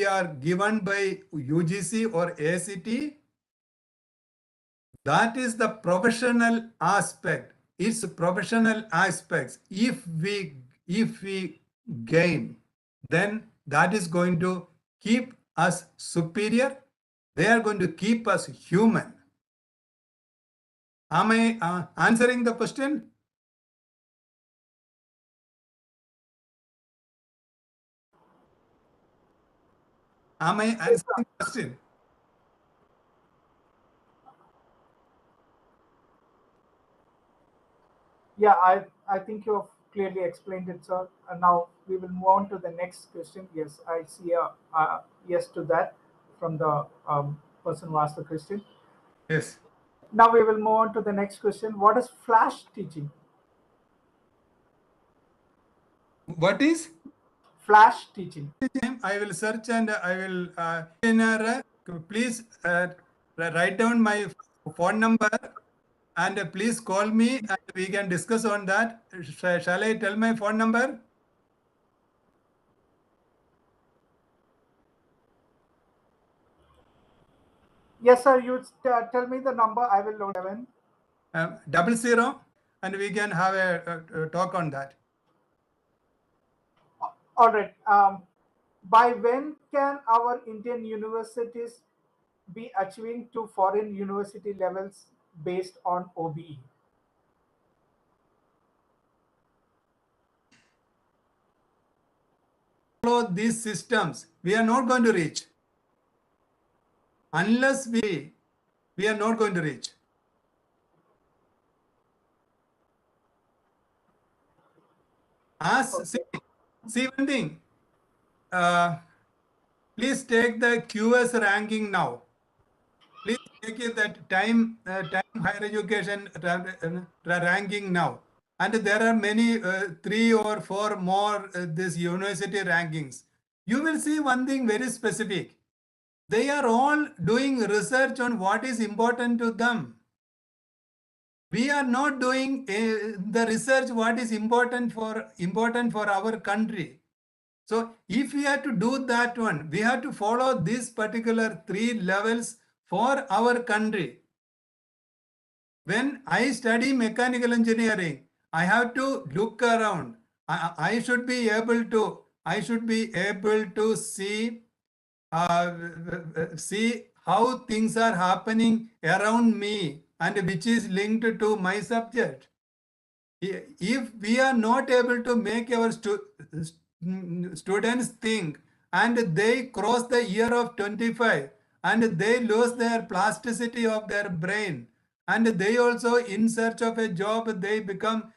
are given by UGC or ACT, that is the professional aspect. It's professional aspects. If we gain, then that is going to keep us superior. They are going to keep us human. Am I answering the question? Am I answering the question? Yeah, I think you have clearly explained it, sir. And now we will move on to the next question. Yes, I see a yes to that from the person who asked the question. Yes. Now we will move on to the next question. What is flash teaching? What is? Flash teaching. I will search and I will please write down my phone number and please call me and we can discuss on that. Shall I tell my phone number? Yes, sir. You tell me the number. I will note 7. 00, and we can have a talk on that. All right. By when can our Indian universities be achieving to foreign university levels based on OBE? follow these systems, we are not going to reach. Unless we are not going to reach. See one thing. Please take the QS ranking now. Please take it that time higher education ranking now. And there are many 3 or 4 more this university rankings. You will see one thing very specific. They are all doing research on what is important to them. We are not doing the research what is important for our country. So if we have to do that one, we have to follow these particular 3 levels for our country. When I study mechanical engineering, I have to look around. I should be able to see how things are happening around me and which is linked to my subject. If we are not able to make our students think and they cross the year of 25 and they lose their plasticity of their brain and they also in search of a job they become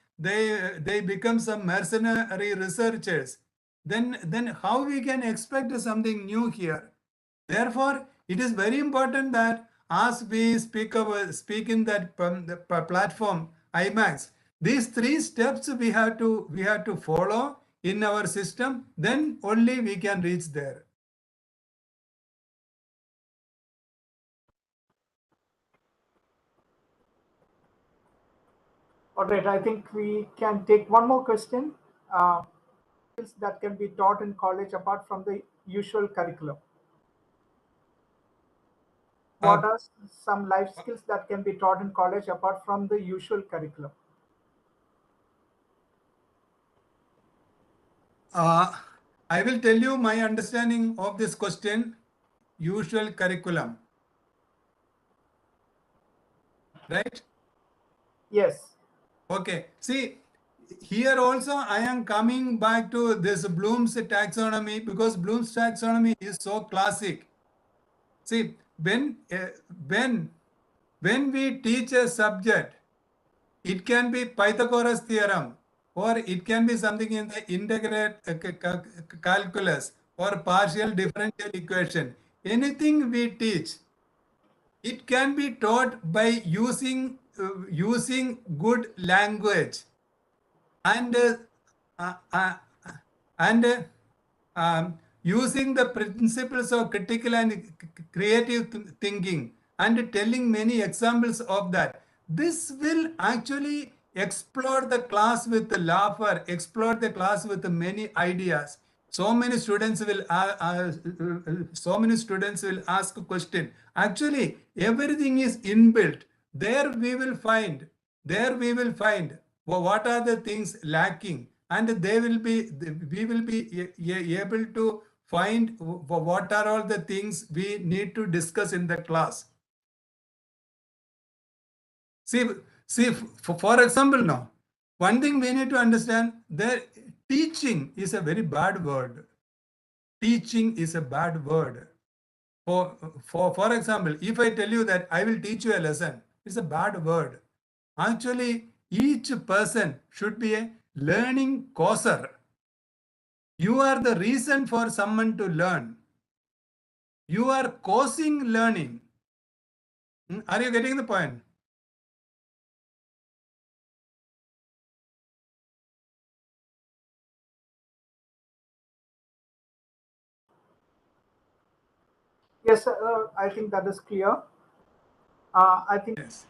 some mercenary researchers, then how we can expect something new here? Therefore, it is very important that as we speak in that platform IMAX, these 3 steps we have to follow in our system. Then only we can reach there. All right, I think we can take one more question. Skills that can be taught in college apart from the usual curriculum. What are some life skills that can be taught in college apart from the usual curriculum? I will tell you my understanding of this question. Usual curriculum, right? Yes. Okay. See, here also I am coming back to this Bloom's taxonomy because Bloom's taxonomy is so classic. See, when we teach a subject, it can be Pythagoras theorem or it can be something in the integrate calculus or partial differential equation. Anything we teach, it can be taught by using good language and using the principles of critical and creative thinking and telling many examples of that. This will actually explore the class with the laughter, explore the class with many ideas. So many students will ask a question. Actually, everything is inbuilt. There we will find what are the things lacking, and we will be able to find what are all the things we need to discuss in the class. See, for example, now, one thing we need to understand that teaching is a very bad word. Teaching is a bad word. For example, if I tell you that I will teach you a lesson, it's a bad word. Actually, each person should be a learning causer. You are the reason for someone to learn. You are causing learning. Are you getting the point? Yes, I think that is clear. I think Yes.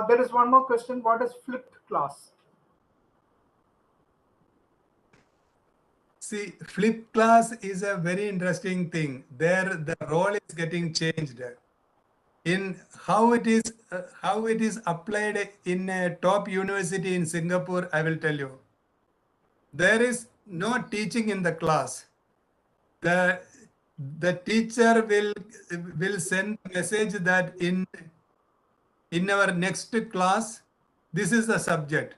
There is one more question. What is flipped class? See, flip class is a very interesting thing. There, the role is getting changed. In how it is applied in a top university in Singapore, I will tell you. There is no teaching in the class. The teacher will send a message that in our next class this is the subject.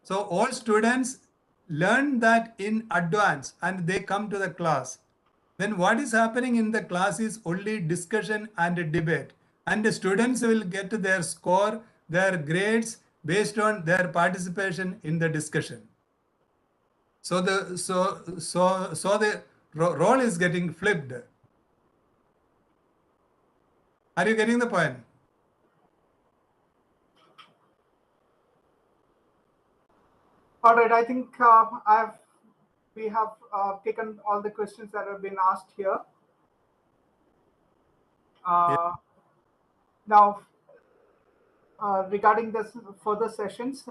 So all students learn that in advance and they come to the class. Then what is happening in the class is only discussion and debate. And the students will get their score, their grades based on their participation in the discussion. So the role is getting flipped. Are you getting the point? All right, I think we have taken all the questions that have been asked here. Now, regarding this further sessions,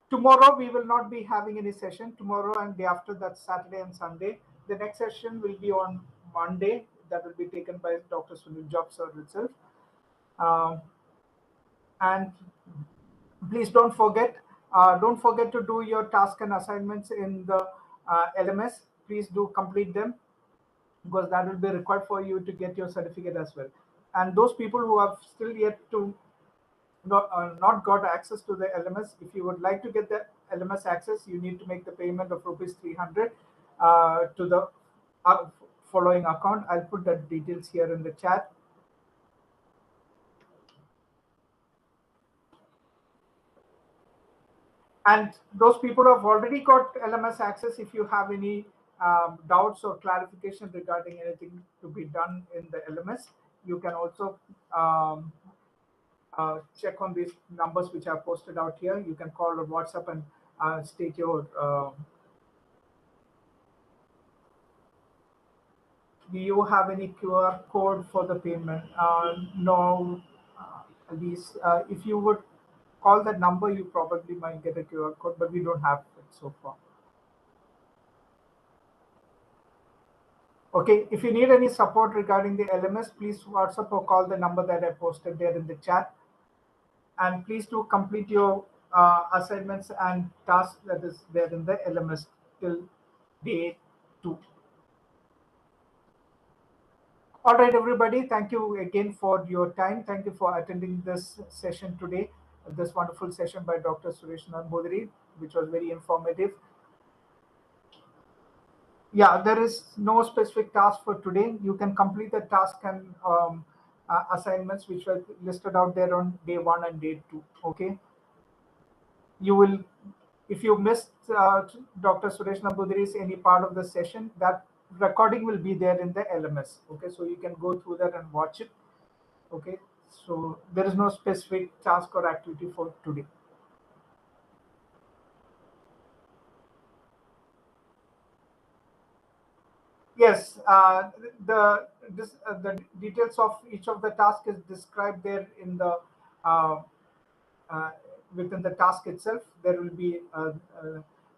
tomorrow we will not be having any session. Tomorrow and day after, that's Saturday and Sunday. The next session will be on Monday. That will be taken by Dr. 𝐔𝐬𝐽𝐽𝐲𝐻 itself. And please don't forget to do your task and assignments in the LMS. Please do complete them, because that will be required for you to get your certificate as well. And those people who have still yet to not got access to the LMS, if you would like to get the LMS access, you need to make the payment of ₹300 to the following account. I'll put the details here in the chat. And those people who have already got LMS access, if you have any doubts or clarification regarding anything to be done in the LMS, you can also check on these numbers which are posted out here. You can call or WhatsApp and state your do you have any QR code for the payment? No, Elise. If you would call that number, you probably might get a QR code, but we don't have it so far. Okay, if you need any support regarding the LMS, please WhatsApp or call the number that I posted there in the chat. And please do complete your assignments and tasks that is there in the LMS till day 2. All right, everybody. Thank you again for your time. Thank you for attending this session today, this wonderful session by Dr. Suresh Namboothiri, which was very informative. Yeah, there is no specific task for today. You can complete the task and assignments which were listed out there on day 1 and day 2. Okay. You will, if you missed Dr. Suresh Namboothiri's any part of the session, that recording will be there in the LMS. Okay, so you can go through that and watch it. Okay, so there is no specific task or activity for today. Yes, the details of each of the tasks is described there in the within the task itself. There will be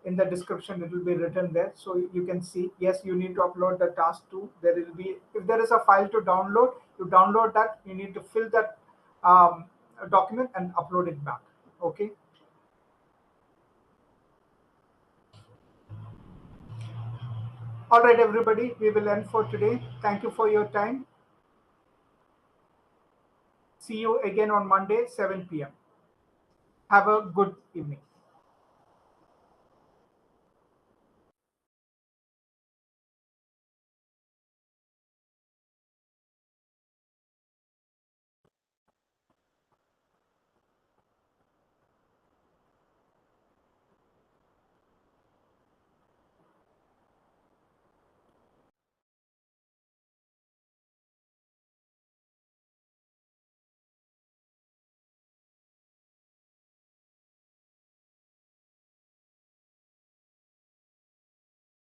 in the description, it will be written there, so you can see. Yes, you need to upload the task too. There will be, if there is a file to download, you download that. You need to fill that document and upload it back. Okay. All right, everybody, we will end for today. Thank you for your time. See you again on Monday, 7 p.m. Have a good evening.